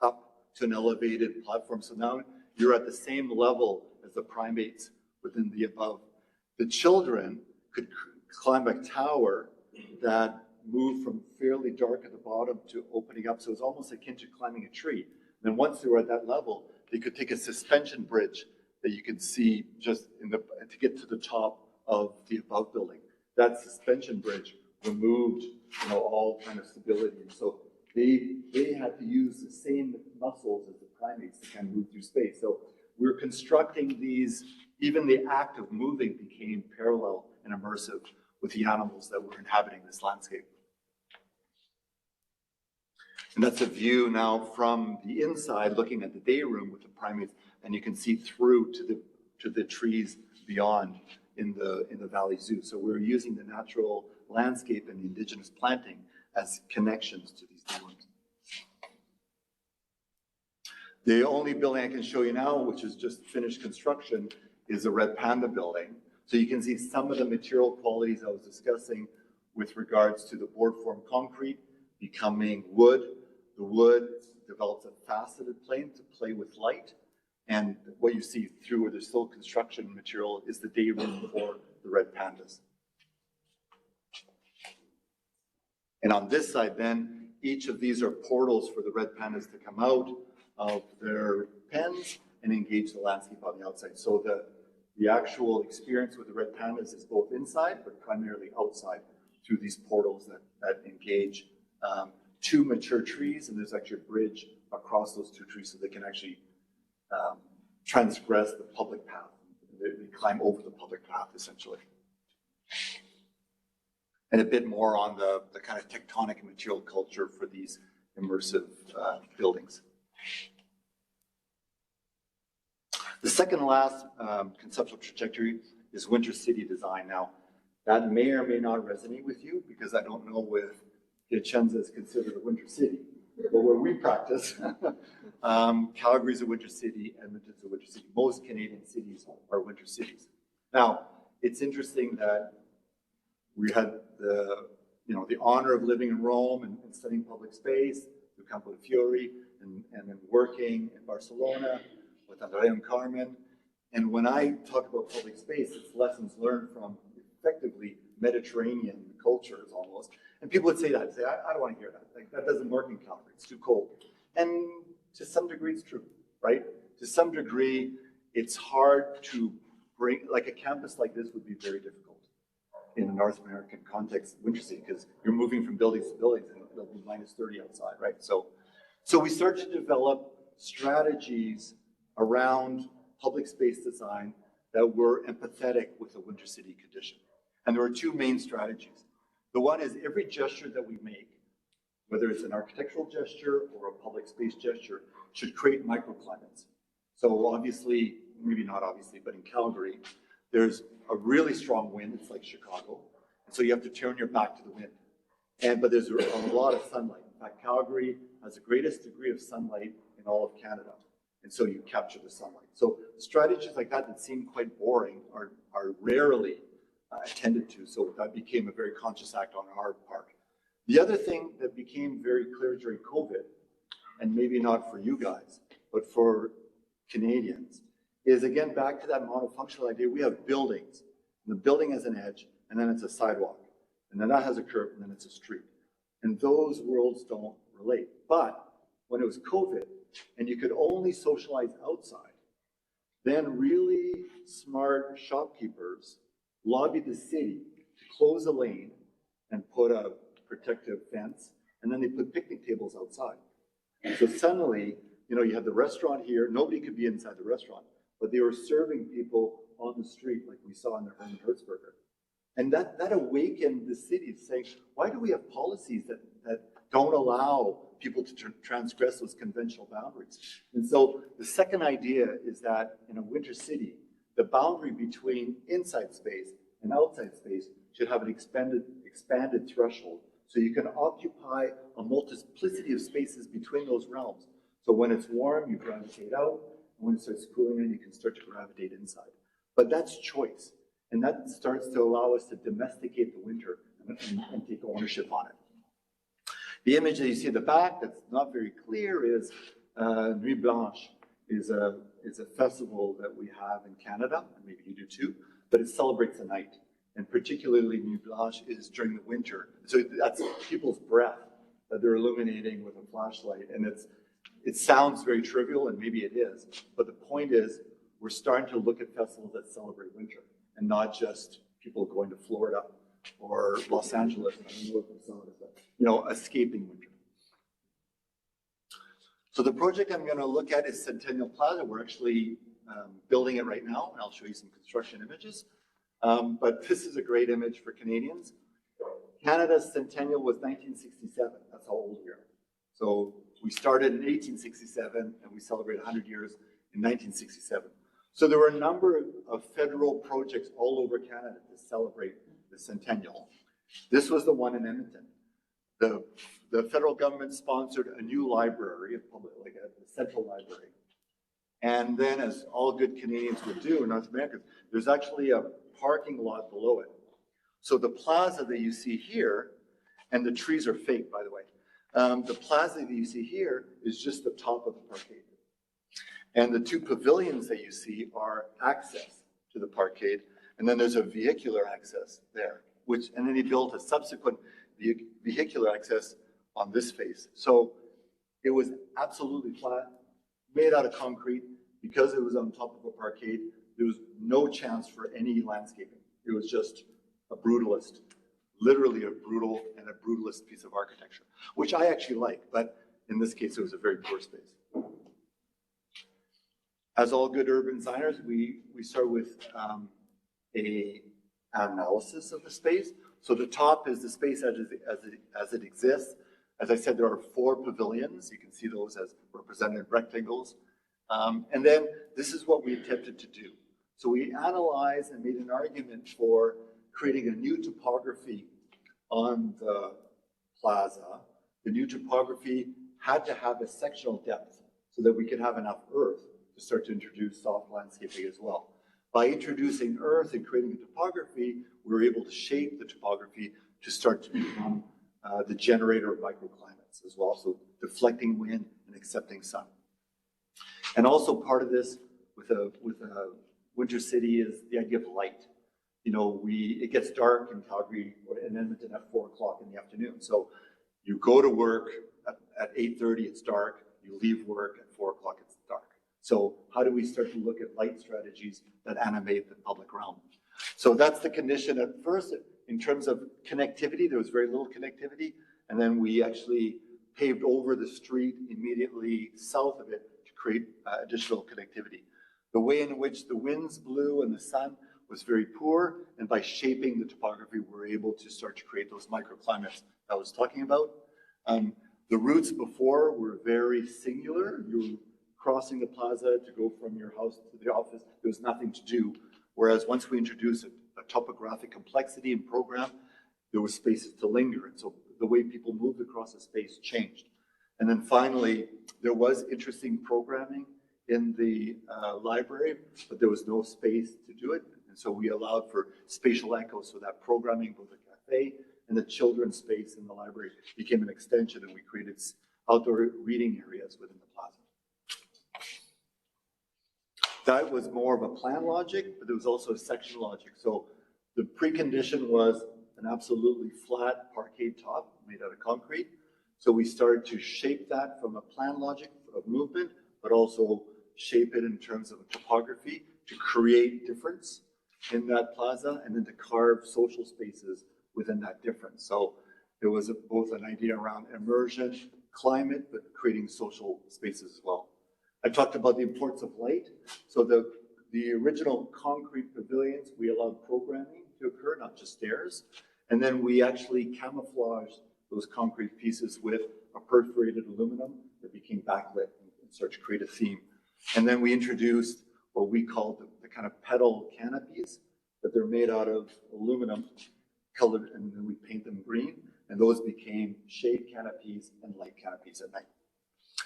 up to an elevated platform. So now you're at the same level as the primates within the above. The children could climb a tower that moved from fairly dark at the bottom to opening up. So it's almost akin to climbing a tree. And then once they were at that level, they could take a suspension bridge that you could see just to get to the top of the above building. That suspension bridge removed, all kind of stability. And so they had to use the same muscles as the primates to kind of move through space. So we're constructing these, even the act of moving became parallel and immersive with the animals that were inhabiting this landscape. And that's a view now from the inside, looking at the day room with the primates, and you can see through to the trees beyond in the Valley Zoo. So we're using the natural landscape and the indigenous planting as connections to these day rooms. The only building I can show you now, which is just finished construction, is the Red Panda building. So you can see some of the material qualities I was discussing with regards to the board form concrete becoming wood. The wood develops a faceted plane to play with light. And what you see through where there's still construction material is the day room for the red pandas. And on this side then, each of these are portals for the red pandas to come out of their pens and engage the landscape on the outside. So the actual experience with the red pandas is both inside, but primarily outside through these portals that engage 2 mature trees, and there's actually a bridge across those 2 trees so they can actually transgress the public path. They climb over the public path, essentially. And a bit more on the kind of tectonic and material culture for these immersive buildings. The second and last conceptual trajectory is Winter City design. Now, that may or may not resonate with you because I don't know if Piacenza is considered a winter city. But where we practice, Calgary's a winter city, Edmonton's a winter city. Most Canadian cities are winter cities. Now, it's interesting that we had the honor of living in Rome and studying public space through Campo de Fiori and then working in Barcelona with Andrea and Carmen. And when I talk about public space, it's lessons learned from effectively Mediterranean cultures almost. And people would say that, I don't want to hear that. Like, that doesn't work in Calgary, it's too cold. And to some degree, it's true, right? To some degree, it's hard to bring, like a campus like this would be very difficult in a North American context, winter city, because you're moving from buildings to buildings and it'll be -30 outside, right? So we start to develop strategies around public space design that were empathetic with the winter city condition. And there are two main strategies. The one is every gesture that we make, whether it's an architectural gesture or a public space gesture, should create microclimates. So obviously, maybe not obviously, but in Calgary, there's a really strong wind. It's like Chicago. And so you have to turn your back to the wind. But there's a lot of sunlight. In fact, Calgary has the greatest degree of sunlight in all of Canada. And so you capture the sunlight. So strategies like that seem quite boring are rarely attended to. So that became a very conscious act on our part. The other thing that became very clear during COVID, and maybe not for you guys, but for Canadians, is again back to that monofunctional idea. We have buildings. And the building has an edge, and then it's a sidewalk. And then that has a curb, and then it's a street. And those worlds don't relate. But when it was COVID, and you could only socialize outside, then really smart shopkeepers lobbied the city to close a lane and put a protective fence, and then they put picnic tables outside. So suddenly, you had the restaurant here, nobody could be inside the restaurant, but they were serving people on the street like we saw in the Herman Hertzberger. And that awakened the city to say, why do we have policies that don't allow people to transgress those conventional boundaries? And so the second idea is that in a winter city, the boundary between inside space and outside space should have an expanded threshold. So you can occupy a multiplicity of spaces between those realms. So when it's warm, you gravitate out. And when it starts cooling in, you can start to gravitate inside. But that's choice. And that starts to allow us to domesticate the winter and take ownership on it. The image that you see at the back that's not very clear is Nuit Blanche is a festival that we have in Canada, and maybe you do too, but it celebrates the night. And particularly Nuit Blanche is during the winter. So that's people's breath that they're illuminating with a flashlight. And it sounds very trivial, and maybe it is, but the point is we're starting to look at festivals that celebrate winter and not just people going to Florida or Los Angeles, I don't know what the song is, but, escaping winter. So the project I'm going to look at is Centennial Plaza. We're actually building it right now, and I'll show you some construction images. But this is a great image for Canadians. Canada's centennial was 1967. That's how old we are. So we started in 1867, and we celebrate 100 years in 1967. So there were a number of federal projects all over Canada to celebrate the centennial. This was the one in Edmonton. The federal government sponsored a new library, like a central library. And then, as all good Canadians would do, in North America, there's actually a parking lot below it. So the plaza that you see here, and the trees are fake, by the way. The plaza that you see here is just the top of the parkade. And the two pavilions that you see are access to the parkade. And then there's a vehicular access there, and then he built a subsequent vehicular access on this face. So it was absolutely flat, made out of concrete. Because it was on top of a parkade, there was no chance for any landscaping. It was just a brutalist, literally a brutalist piece of architecture, which I actually like, but in this case, it was a very poor space. As all good urban designers, we start with an analysis of the space. So the top is the space as it exists. As I said, there are 4 pavilions. You can see those as represented rectangles. And then this is what we attempted to do. So we analyzed and made an argument for creating a new topography on the plaza. The new topography had to have a sectional depth so that we could have enough earth to start to introduce soft landscaping as well. By introducing earth and creating a topography, we were able to shape the topography to start to become the generator of microclimates as well, so deflecting wind and accepting sun. And also part of this with a winter city is the idea of light. It gets dark in Calgary or in Edmonton at 4 o'clock in the afternoon. So you go to work at 8:30, it's dark. You leave work at 4 o'clock, it's dark. So how do we start to look at light strategies that animate the public realm? So that's the condition at first. In terms of connectivity, there was very little connectivity. And then we actually paved over the street immediately south of it to create additional connectivity. The way in which the winds blew and the sun was very poor, and by shaping the topography, we're able to start to create those microclimates I was talking about. The routes before were very singular. You were crossing the plaza to go from your house to the office. There was nothing to do. Whereas once we introduced a topographic complexity and program, there was spaces to linger. And so the way people moved across the space changed. And then finally, there was interesting programming in the library, but there was no space to do it. And so we allowed for spatial echo, so that programming, both the cafe and the children's space in the library became an extension, and we created outdoor reading areas within the plaza. That was more of a plan logic, but there was also a section logic. So the precondition was an absolutely flat parquet top made out of concrete. So we started to shape that from a plan logic of movement, but also shape it in terms of topography to create difference in that plaza, and then to carve social spaces within that difference. So there was both an idea around immersion, climate, but creating social spaces as well. I talked about the importance of light. So the original concrete pavilions, we allowed programming to occur, not just stairs. And then we actually camouflaged those concrete pieces with a perforated aluminum that became backlit and started to create a theme. And then we introduced what we called the kind of pedal canopies, that they're made out of aluminum, colored, and then we paint them green. And those became shade canopies and light canopies at night.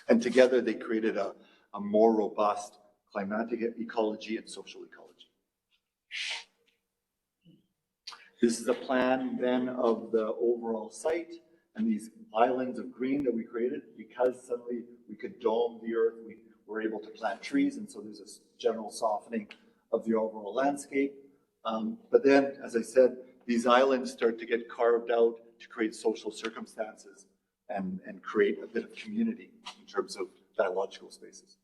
And together they created a more robust climatic ecology and social ecology. This is a plan then of the overall site and these islands of green that we created. Because suddenly we could dome the earth, we were able to plant trees, and so there's a general softening of the overall landscape. But then, as I said, these islands start to get carved out to create social circumstances and create a bit of community in terms of dialogical spaces.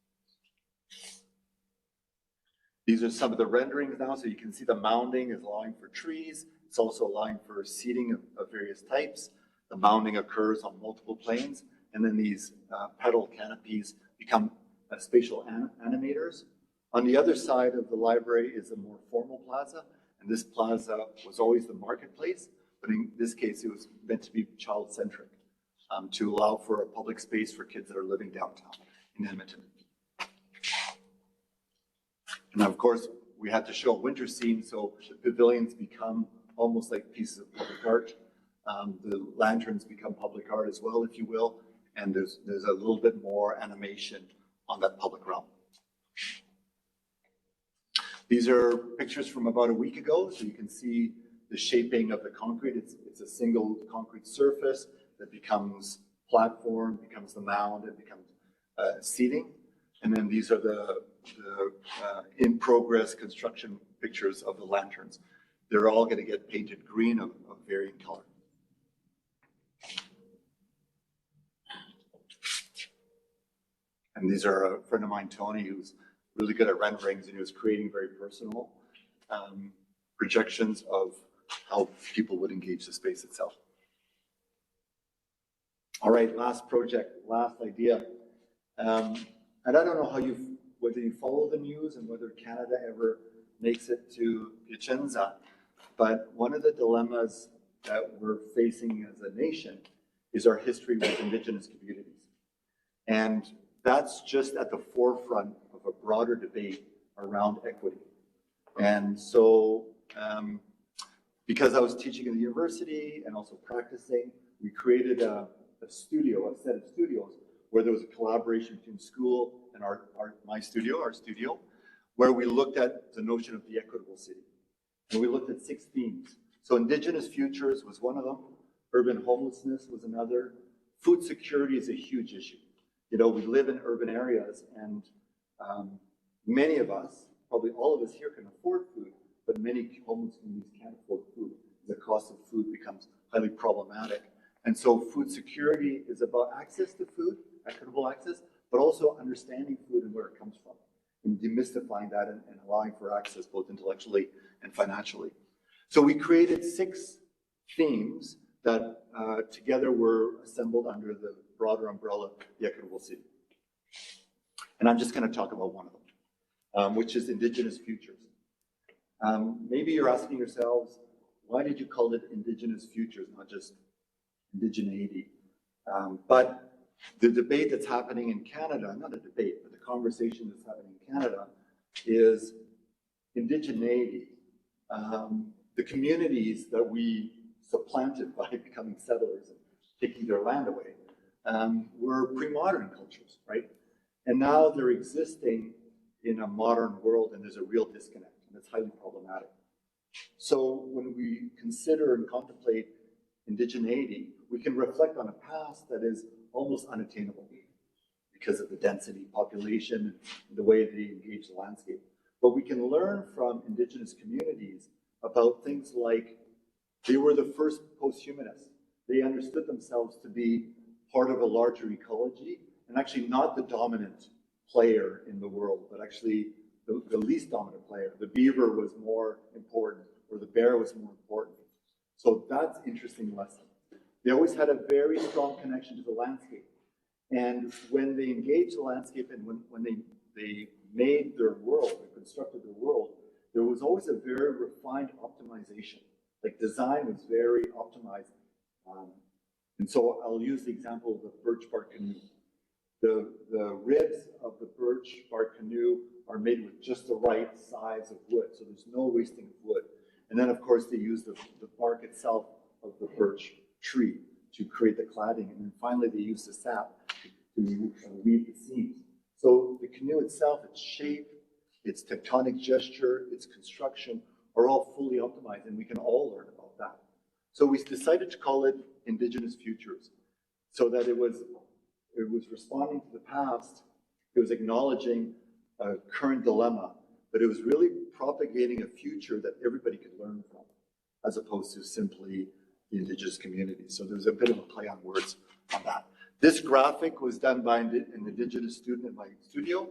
These are some of the renderings now, so you can see the mounding is allowing for trees. It's also allowing for seating of various types. The mounding occurs on multiple planes, and then these pedal canopies become spatial animators. On the other side of the library is a more formal plaza, and this plaza was always the marketplace, but in this case it was meant to be child-centric, to allow for a public space for kids that are living downtown in Edmonton. And of course, we had to show a winter scene, so the pavilions become almost like pieces of public art. The lanterns become public art as well, if you will, and there's a little bit more animation on that public realm. These are pictures from about a week ago, so you can see the shaping of the concrete. It's a single concrete surface that becomes platform, becomes the mound, and becomes seating. And then these are the in-progress construction pictures of the lanterns. They're all going to get painted green of varying color. And these are a friend of mine, Tony, who's really good at renderings, and he was creating very personal projections of how people would engage the space itself. All right, last project, last idea. And I don't know whether you follow the news and whether Canada ever makes it to Piacenza, but one of the dilemmas that we're facing as a nation is our history with Indigenous communities. And that's just at the forefront of a broader debate around equity. And so, because I was teaching in the university and also practicing, we created a studio, a set of studios, where there was a collaboration between school and my studio, our studio, where we looked at the notion of the equitable city. And we looked at 6 themes. So Indigenous futures was one of them. Urban homelessness was another. Food security is a huge issue. You know, we live in urban areas, and many of us, probably all of us here, can afford food, but many homeless communities can't afford food. The cost of food becomes highly problematic. And so food security is about access to food, equitable access, but also understanding food and where it comes from, and demystifying that and allowing for access both intellectually and financially. So we created 6 themes that together were assembled under the broader umbrella, the equitable city. And I'm just going to talk about one of them, which is Indigenous Futures. Maybe you're asking yourselves, why did you call it Indigenous Futures, not just indigeneity? But the debate that's happening in Canada, not a debate, but the conversation that's happening in Canada is indigeneity. The communities that we supplanted by becoming settlers and taking their land away were pre-modern cultures, right? And now they're existing in a modern world, and there's a real disconnect, and it's highly problematic. So when we consider and contemplate indigeneity, we can reflect on a past that is almost unattainable because of the density, population, and the way they engage the landscape. But we can learn from Indigenous communities about things like they were the first post-humanists. They understood themselves to be part of a larger ecology, and actually not the dominant player in the world, but actually the least dominant player. The beaver was more important, or the bear was more important. So that's an interesting lesson. They always had a very strong connection to the landscape. And when they engaged the landscape and when they made their world, they constructed their world, there was always a very refined optimization. Like design was very optimized. And so I'll use the example of the birch bark canoe. The ribs of the birch bark canoe are made with just the right size of wood, so there's no wasting of wood. And then, of course, they use the bark itself of the birch tree to create the cladding, and then finally they use the sap to weave the seams. So the canoe itself, its shape, its tectonic gesture, its construction are all fully optimized, and we can all learn about that. So we decided to call it Indigenous Futures, so that it was responding to the past, it was acknowledging a current dilemma, but it was really propagating a future that everybody could learn from, as opposed to simply the Indigenous community. So there's a bit of a play on words on that. This graphic was done by an Indigenous student in my studio,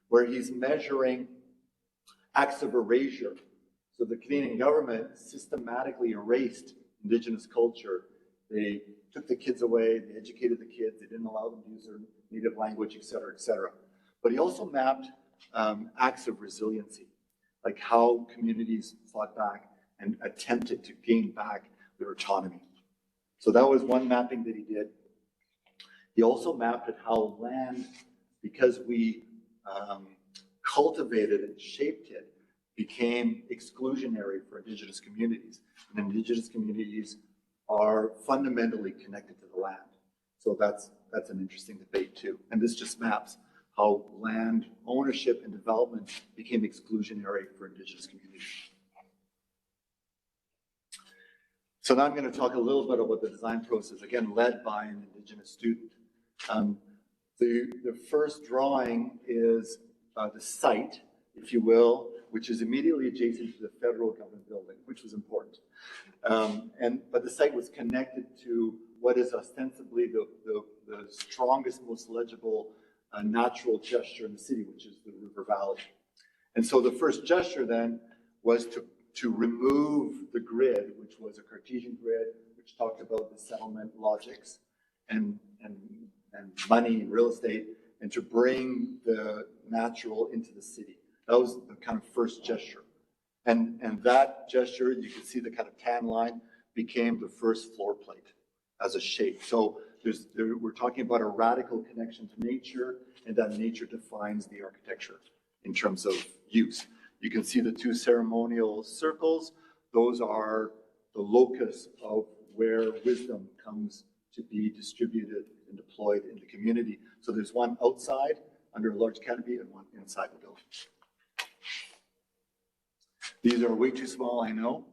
where he's measuring acts of erasure. So the Canadian government systematically erased Indigenous culture. They took the kids away, they educated the kids, they didn't allow them to use their native language, et cetera, et cetera. But he also mapped acts of resiliency, like how communities fought back and attempted to gain back their autonomy. So that was one mapping that he did. He also mapped at how land, because we cultivated and shaped it, became exclusionary for Indigenous communities. And Indigenous communities are fundamentally connected to the land. So that's an interesting debate too. And this just maps how land ownership and development became exclusionary for Indigenous communities. So now I'm going to talk a little bit about the design process, again, led by an Indigenous student. The first drawing is the site, if you will, which is immediately adjacent to the federal government building, which was important. But the site was connected to what is ostensibly the strongest, most legible natural gesture in the city, which is the river valley. And so the first gesture then was to remove the grid, which was a Cartesian grid, which talked about the settlement logics and money and real estate, and to bring the natural into the city. That was the kind of first gesture. And that gesture, you can see the kind of tan line, became the first floor plate as a shape. So we're talking about a radical connection to nature, and that nature defines the architecture in terms of use. You can see the two ceremonial circles. Those are the locus of where wisdom comes to be distributed and deployed in the community. So there's one outside under a large canopy and one inside the building. These are way too small, I know,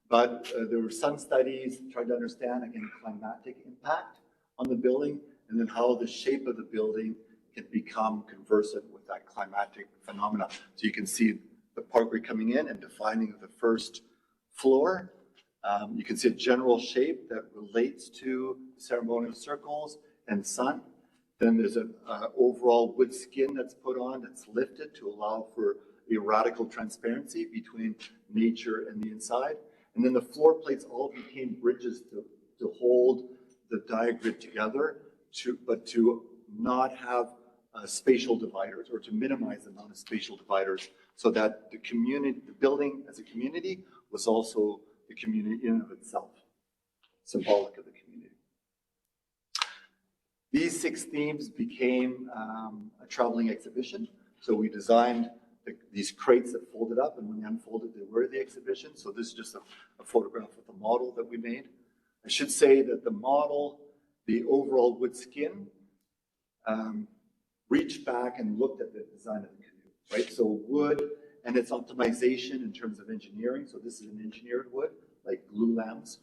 but there were some studies trying to understand, again, climatic impact on the building, and then how the shape of the building can become conversant with that climatic phenomena. So you can see the parkway coming in and defining the first floor. You can see a general shape that relates to ceremonial circles and sun. Then there's an overall wood skin that's put on, that's lifted to allow for a radical transparency between nature and the inside. And then the floor plates all became bridges to hold the diagrid together, but to not have spatial dividers, or to minimize the amount of spatial dividers, so that the community, the building as a community, was also the community in and of itself, symbolic of the community. These 6 themes became a traveling exhibition. So we designed these crates that folded up, and when they unfolded, they were the exhibition. So this is just a photograph of the model that we made. I should say that the model, the overall wood skin, reached back and looked at the design of the canoe, right? So wood and its optimization in terms of engineering. So this is an engineered wood, like glue lamps,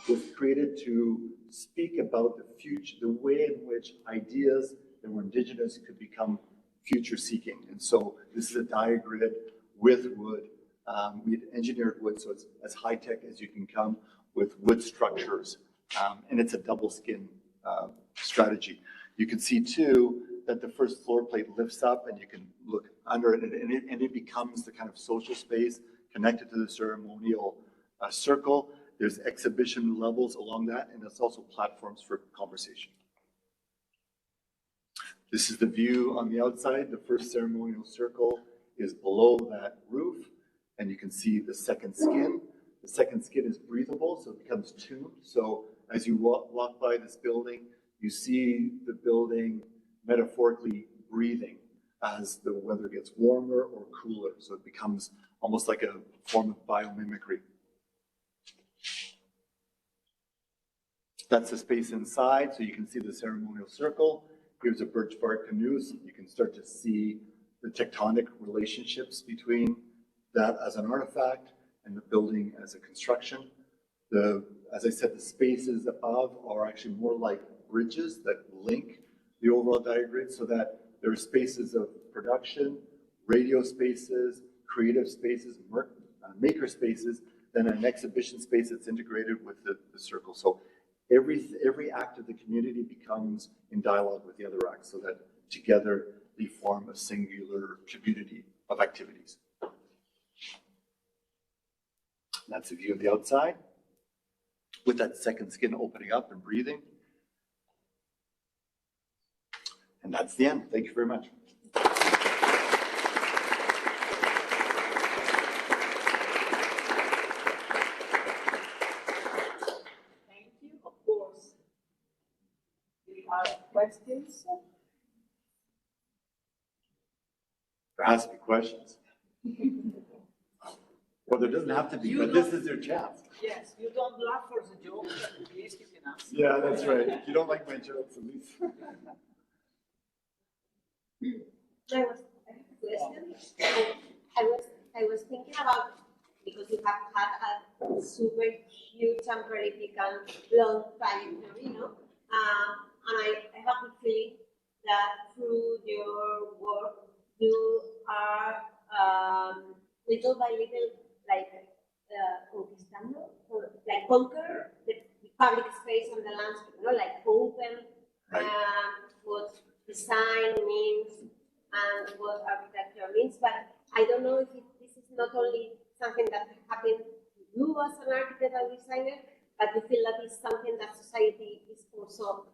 was created to speak about the future, the way in which ideas that were indigenous could become future-seeking. And so this is a diagrid with wood. We engineered wood, so it's as high-tech as you can come with wood structures. And it's a double skin strategy. You can see too that the first floor plate lifts up and you can look under it, and it becomes the kind of social space connected to the ceremonial circle. There's exhibition levels along that, and it's also platforms for conversation. This is the view on the outside. The first ceremonial circle is below that roof, and you can see the second skin. The second skin is breathable, so it becomes tuned. So as you walk by this building, you see the building metaphorically breathing as the weather gets warmer or cooler. So it becomes almost like a form of biomimicry. That's the space inside, so you can see the ceremonial circle. Here's a birch bark canoe, so you can start to see the tectonic relationships between that as an artifact and the building as a construction. As I said, the spaces above are actually more like bridges that link the overall diagrid, so that there are spaces of production, radio spaces, creative spaces, maker spaces, then an exhibition space that's integrated with the circle. So every act of the community becomes in dialogue with the other acts, so that together they form a singular community of activities. That's a view of the outside, with that second skin opening up and breathing. And that's the end. Thank you very much. Questions? There has to be questions. Well, there doesn't have to be, but this is your chance. Yes, you don't laugh for the joke, but at least you can ask. Yeah, that's right. If you don't like my jokes, at least. I was thinking about, because you have had a super huge and prolific long trajectory, you know, and I have the feeling that through your work you are little by little conquistando, like conquer the public space and the landscape, you know, like open what design means and what architecture means. But I don't know if this is not only something that happened to you as an architect and designer, but you feel that it's something that society is also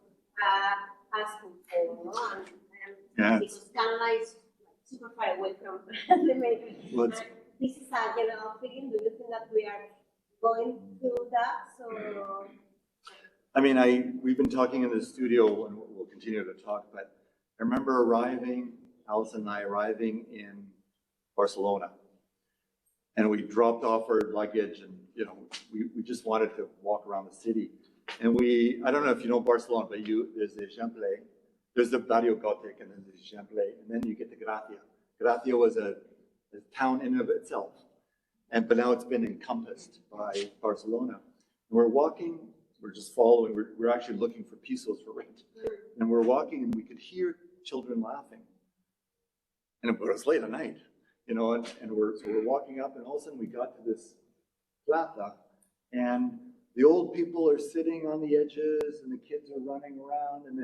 asking for, no? And because Canada is super far away from the main. This is a general feeling. Do you think that we are going through that? So, I mean, we've been talking in the studio, and we'll continue to talk, but I remember Alison and I arriving in Barcelona, and we dropped off our luggage, and we just wanted to walk around the city. And I don't know if you know Barcelona, but there's the Eixample, there's the Barrio Gothic, and then the Eixample, and then you get to Gracia. Gracia was a town in and of itself, but now it's been encompassed by Barcelona. And we're walking, we're just following, we're actually looking for pisos for rent. And we're walking, and we could hear children laughing. And it was late at night, and we're walking up, and all of a sudden we got to this plaza, and the old people are sitting on the edges, and the kids are running around, and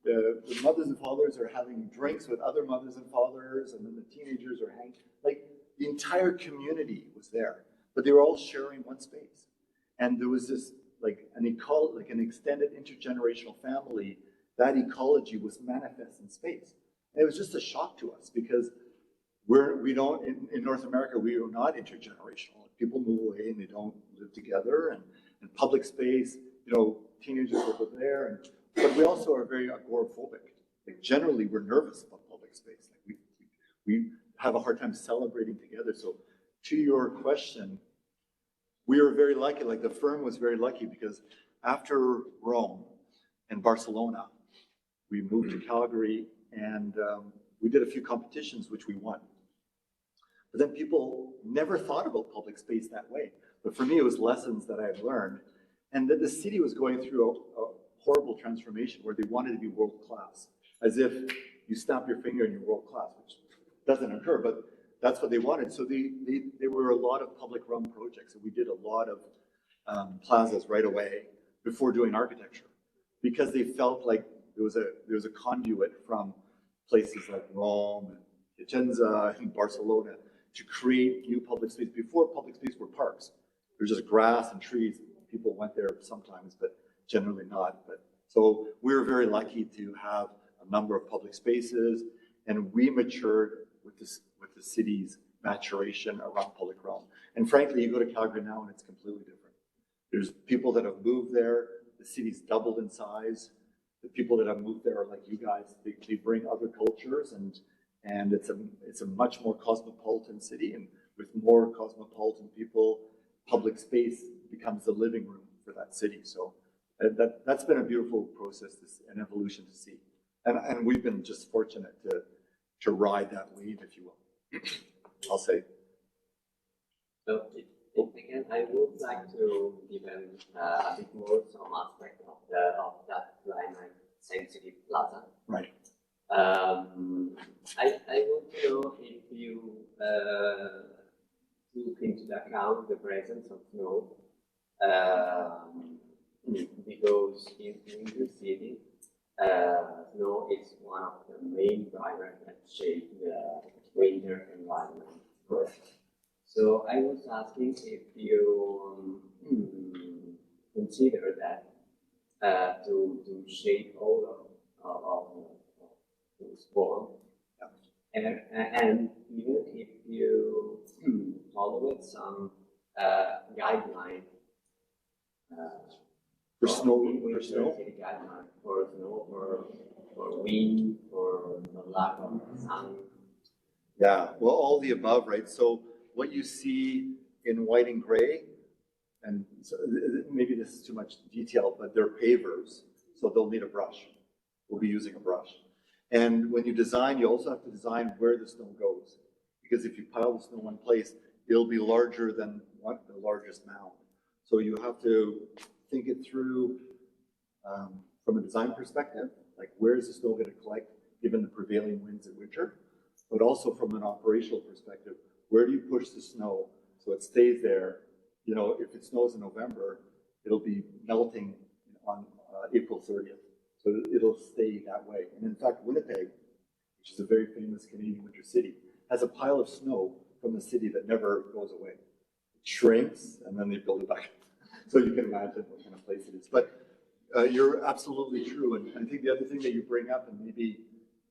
the mothers and fathers are having drinks with other mothers and fathers, and then the teenagers are hanging. Like, the entire community was there, but they were all sharing one space. And there was this, an extended intergenerational family that ecology was manifest in space. And it was just a shock to us because we don't, in North America, we are not intergenerational. People move away and they don't live together. And in public space, you know, teenagers over there. But we also are very agoraphobic. Like generally, we're nervous about public space. Like we have a hard time celebrating together. So to your question, we were very lucky, like the firm was very lucky because after Rome and Barcelona, we moved to Calgary and we did a few competitions, which we won. But then people never thought about public space that way. But for me, it was lessons that I had learned. And that the city was going through a horrible transformation where they wanted to be world-class, as if you snap your finger and you're world-class, which doesn't occur, but that's what they wanted. So there were a lot of public realm projects, and we did a lot of plazas right away before doing architecture, because they felt like there was a conduit from places like Rome and Piacenza and Barcelona to create new public space. Before public space were parks. There was just grass and trees. People went there sometimes, but generally not. But so we were very lucky to have a number of public spaces, and we matured with the city's maturation around public realm. And frankly, you go to Calgary now and it's completely different. There's people that have moved there. The city's doubled in size. The people that have moved there are like you guys. They bring other cultures, and it's a much more cosmopolitan city. And with more cosmopolitan people, public space becomes the living room for that city. So that's been a beautiful process, an evolution to see. And we've been just fortunate to ride that wave, if you will, I'll say. So again, I would like to given a bit more some aspect of that climate sensitive plaza. Right. I want to know if you took into account the presence of snow, because in the city, snow is one of the main drivers that shape the winter environment. So I was asking if you consider that to shape all of the storm, and even if you follow some guideline For snow, guideline for snow, for wind, for the lack of sun. Yeah, well, all the above, right? So what you see in white and gray, and so maybe this is too much detail, but they're pavers, so they'll need a brush. We'll be using a brush. And when you design, you also have to design where the snow goes. Because if you pile the snow in one place, it'll be larger than the largest mound. So you have to think it through from a design perspective, like where is the snow going to collect given the prevailing winds in winter, but also from an operational perspective, where do you push the snow so it stays there? You know, if it snows in November, it'll be melting on April 30th. So it'll stay that way. And in fact, Winnipeg, which is a very famous Canadian winter city, has a pile of snow from the city that never goes away. It shrinks and then they build it back. So you can imagine what kind of place it is. But you're absolutely true. And I think the other thing that you bring up, and maybe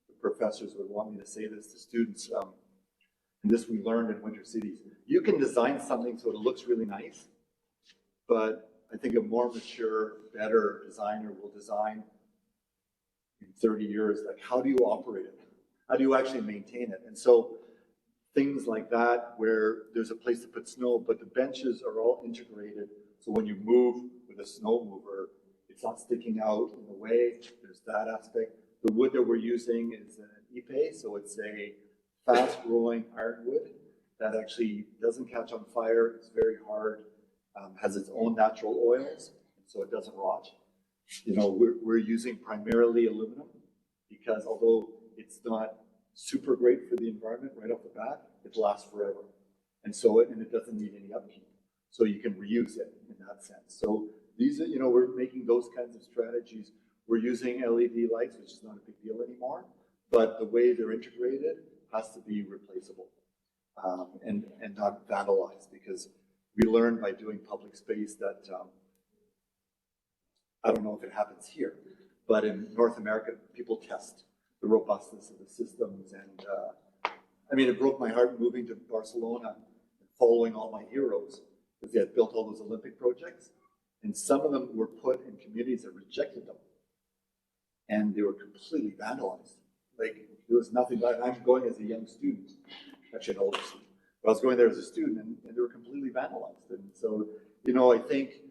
the professors would want me to say this to students, and this we learned in winter cities, you can design something so it looks really nice, but I think a more mature, better designer will design in 30 years, like how do you operate it? How do you actually maintain it? And so things like that, where there's a place to put snow, but the benches are all integrated. So when you move with a snow mover, it's not sticking out in the way. There's that aspect. The wood that we're using is an ipe, so it's a fast-growing ironwood that actually doesn't catch on fire. It's very hard, has its own natural oils, so it doesn't rot. You know, we're using primarily aluminum because although it's not super great for the environment right off the bat, it lasts forever. And so it doesn't need any upkeep. So you can reuse it in that sense. So these are, you know, we're making those kinds of strategies. We're using LED lights, which is not a big deal anymore, but the way they're integrated has to be replaceable and not vandalized, because we learned by doing public space that, I don't know if it happens here, but in North America, people test the robustness of the systems. And I mean, it broke my heart moving to Barcelona and following all my heroes because they had built all those Olympic projects. And some of them were put in communities that rejected them. And they were completely vandalized. Like, there was nothing like, I'm going as a young student, actually an older student, but I was going there as a student and they were completely vandalized. And so, you know, I think,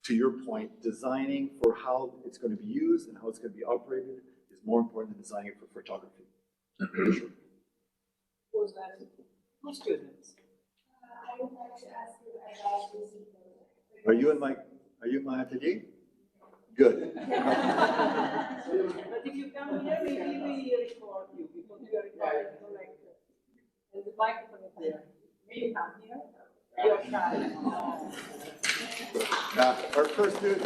to your point, designing for how it's going to be used and how it's going to be operated is more important than designing it for photography. For sure. Was that two students? I would like to ask you about this project. Are you in my atelier? Good. But if you come here, maybe we record you because you are recording correctly. And the microphone is there. May you come here? You are shy. Our first student.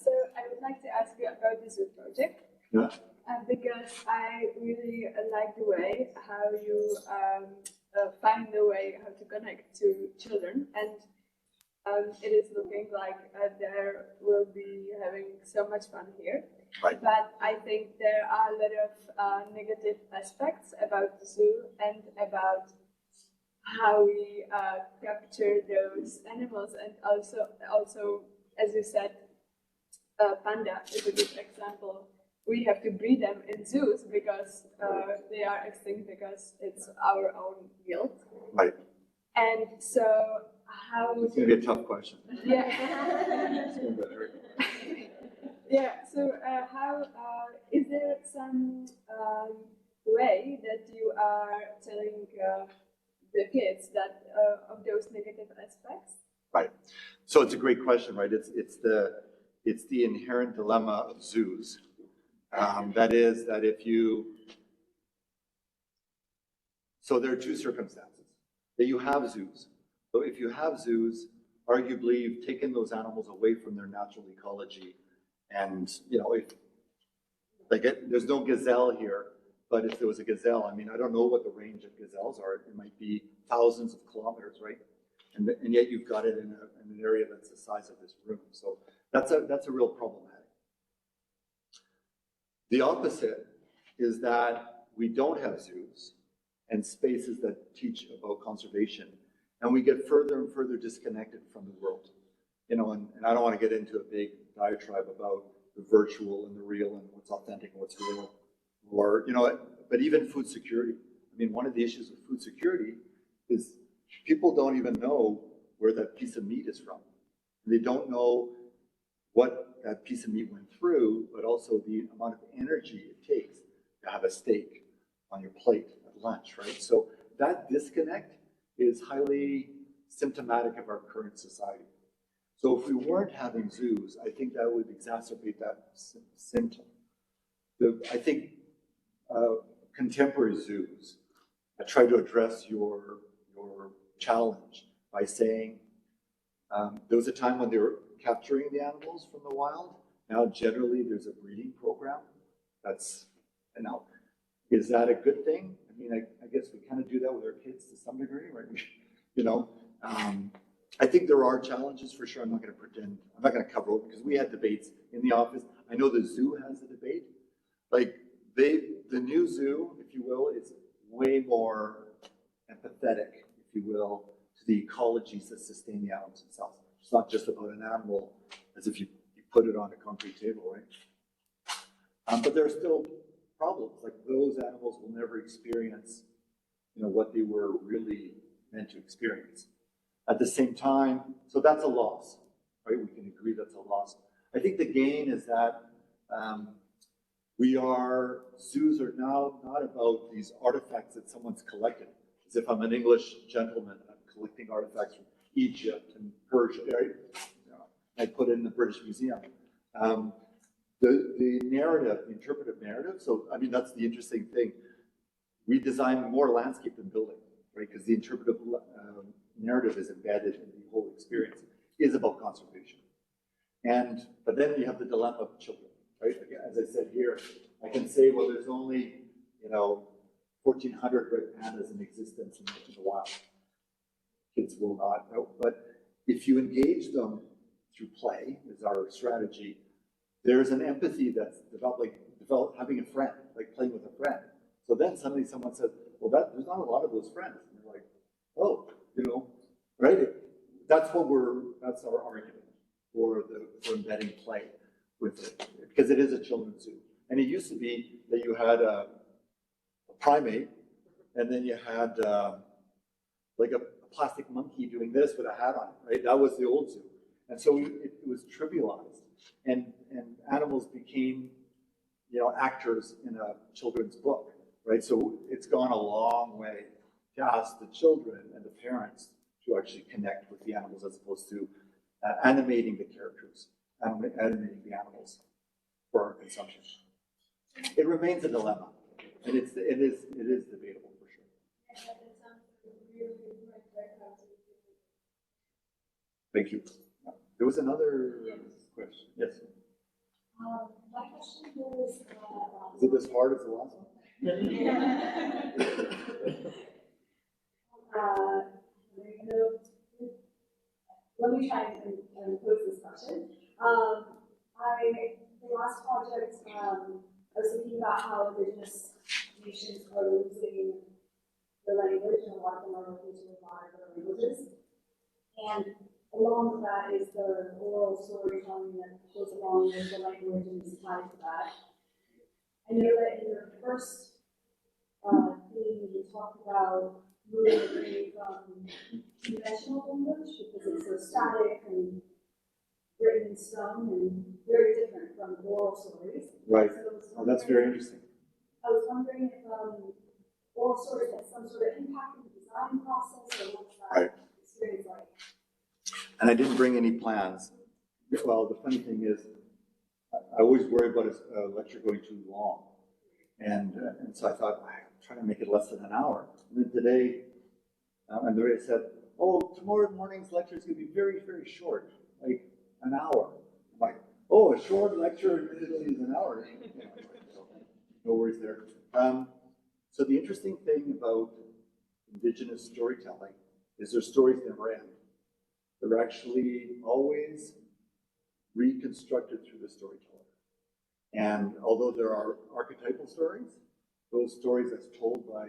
So I would like to ask you about the zoo project. Yeah. Because I really like the way how you find the way how to connect to children, and it is looking like there will be having so much fun here. Right. But I think there are a lot of negative aspects about the zoo and about how we capture those animals, and also as you said, panda is a good example. We have to breed them in zoos because they are extinct because it's our own guilt. Right. And so how It's going to be a tough question. yeah. It's gonna be very tough. Yeah, so how is there some way that you are telling the kids that of those negative aspects? Right. So it's a great question, right? It's the inherent dilemma of zoos. That is that if you, so there are two circumstances that you have zoos. So if you have zoos, arguably you've taken those animals away from their natural ecology. And, you know, if, like, there's no gazelle here, but if there was a gazelle, I mean, I don't know what the range of gazelles are. It might be thousands of kilometers, right? And yet you've got it in an area that's the size of this room. So that's a real problematic. The opposite is that we don't have zoos and spaces that teach about conservation, and we get further and further disconnected from the world. You know, and I don't want to get into a big diatribe about the virtual and the real and what's authentic and what's real, or, you know, but even food security. I mean, one of the issues with food security is people don't even know where that piece of meat is from. They don't know what that piece of meat went through, but also the amount of energy it takes to have a steak on your plate at lunch, right? So that disconnect is highly symptomatic of our current society. So if we weren't having zoos, I think that would exacerbate that symptom. I think contemporary zoos try to address your challenge by saying there was a time when they were capturing the animals from the wild. Now, generally, there's a breeding program. That's, you know, is that a good thing? I mean, I guess we kind of do that with our kids to some degree, right? You know, I think there are challenges for sure. I'm not going to pretend, I'm not going to cover it because we had debates in the office. I know the zoo has a debate. Like, the new zoo, if you will, is way more empathetic, if you will, to the ecologies that sustain the animals themselves. It's not just about an animal as if you put it on a concrete table, right? But there are still problems. Like, those animals will never experience, you know, what they were really meant to experience. At the same time, so that's a loss, right? We can agree that's a loss. I think the gain is that zoos are now not about these artifacts that someone's collected. As if I'm an English gentleman and I'm collecting artifacts from Egypt and Persia, right? You know, I put it in the British Museum. The narrative, the interpretive narrative, so I mean, that's the interesting thing. We design more landscape than building, right? Because the interpretive narrative is embedded in the whole experience, is about conservation. But then you have the dilemma of children, right? Again, as I said here, I can say, well, there's only, you know, 1,400 red pandas in existence in the wild. Kids will not know, but if you engage them through play, is our strategy, there's an empathy that's develop having a friend, like playing with a friend. So then suddenly someone says, well, there's not a lot of those friends. And you're like, oh, right? That's our argument for embedding play with it, because it is a children's zoo. And it used to be that you had a primate, and then you had like a plastic monkey doing this with a hat on, right? That was the old zoo. And so it was trivialized, and animals became, actors in a children's book, right? So it's gone a long way to ask the children and the parents to actually connect with the animals as opposed to animating the characters, animating the animals for our consumption. It remains a dilemma, and it is debatable for sure. Thank you. There was another question. Yes. My question was, is it as hard as the last one? Let me try and pose this question. The last project, I was thinking about how indigenous nations are losing their language, and a lot of them are losing a lot of their languages. And along with that is the oral storytelling that goes along with the language and is tied to that. I know that in your first theme, you talked about moving away from conventional language because it's so static and written in stone and very different from oral stories. Right. So that's very interesting. I was wondering if oral stories had some sort of impact in the design process, or what's that experience like? And I didn't bring any plans. Well, the funny thing is, I always worry about a lecture going too long. And so I thought, I'm trying to make it less than an hour. And then today, Andrea said, oh, tomorrow morning's lecture is going to be very, very short, like an hour. I'm like, oh, a short lecture admittedly is an hour. No worries there. So the interesting thing about Indigenous storytelling is their stories never end. They're actually always reconstructed through the storyteller. And although there are archetypal stories, those stories that's told by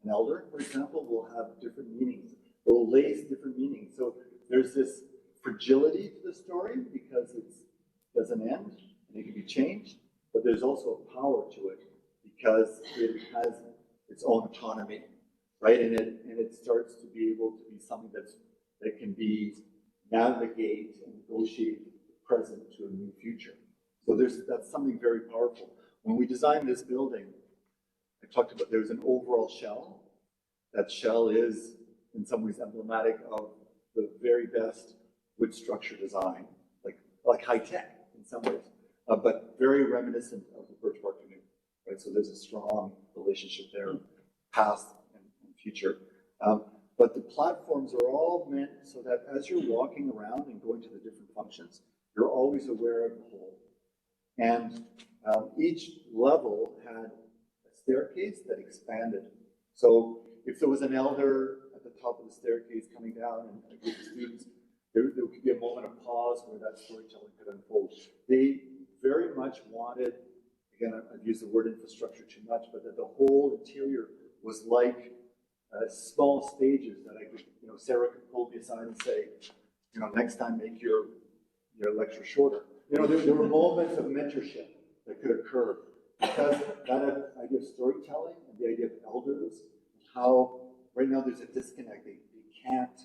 an elder, for example, will have different meanings. They'll lace different meanings. So there's this fragility to the story because it doesn't end and it can be changed, but there's also a power to it because it has its own autonomy, right? And it starts to be able to be something that can be navigate and negotiate the present to a new future. So that's something very powerful. When we designed this building, I talked about there's an overall shell. That shell is in some ways emblematic of the very best wood structure design, like high tech in some ways, but very reminiscent of the birch bark canoe, right? So there's a strong relationship there, past and future. But the platforms are all meant so that as you're walking around and going to the different functions, you're always aware of the whole. And each level had a staircase that expanded. So if there was an elder at the top of the staircase coming down and a group of students, there could be a moment of pause where that storytelling could unfold. They very much wanted, again, I've used the word infrastructure too much, but that the whole interior was like small stages that I could, Sarah could pull me aside and say, next time make your lecture shorter. There were moments of mentorship that could occur because that idea of storytelling and the idea of elders, how right now there's a disconnect. They can't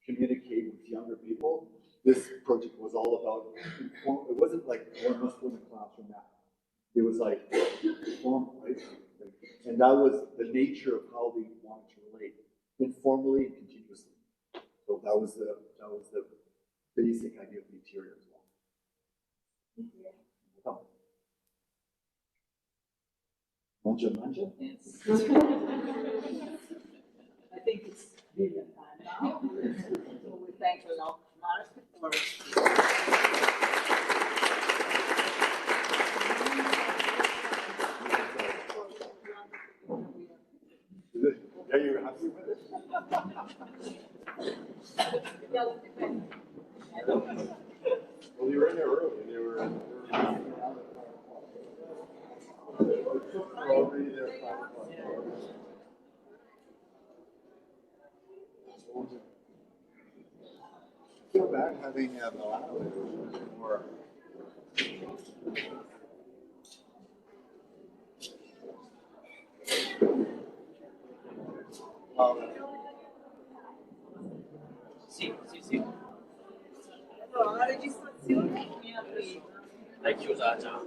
communicate with younger people. This project was all about, it wasn't like one must go in the classroom now. It was like informal, right? And that was the nature of how they wanted to relate, informally and continuously. So that was the basic idea of the interior as well. Oh. Manja? Yes. I think it's dinner time now. So we thank a lot, Marc, for Yeah, you're happy with it? Well, you were in there early. They were already there at 5 o'clock. I feel bad having allowed more. Sì, sì, sì. Allora, la registrazione mi ha preso. L'hai chiusa già?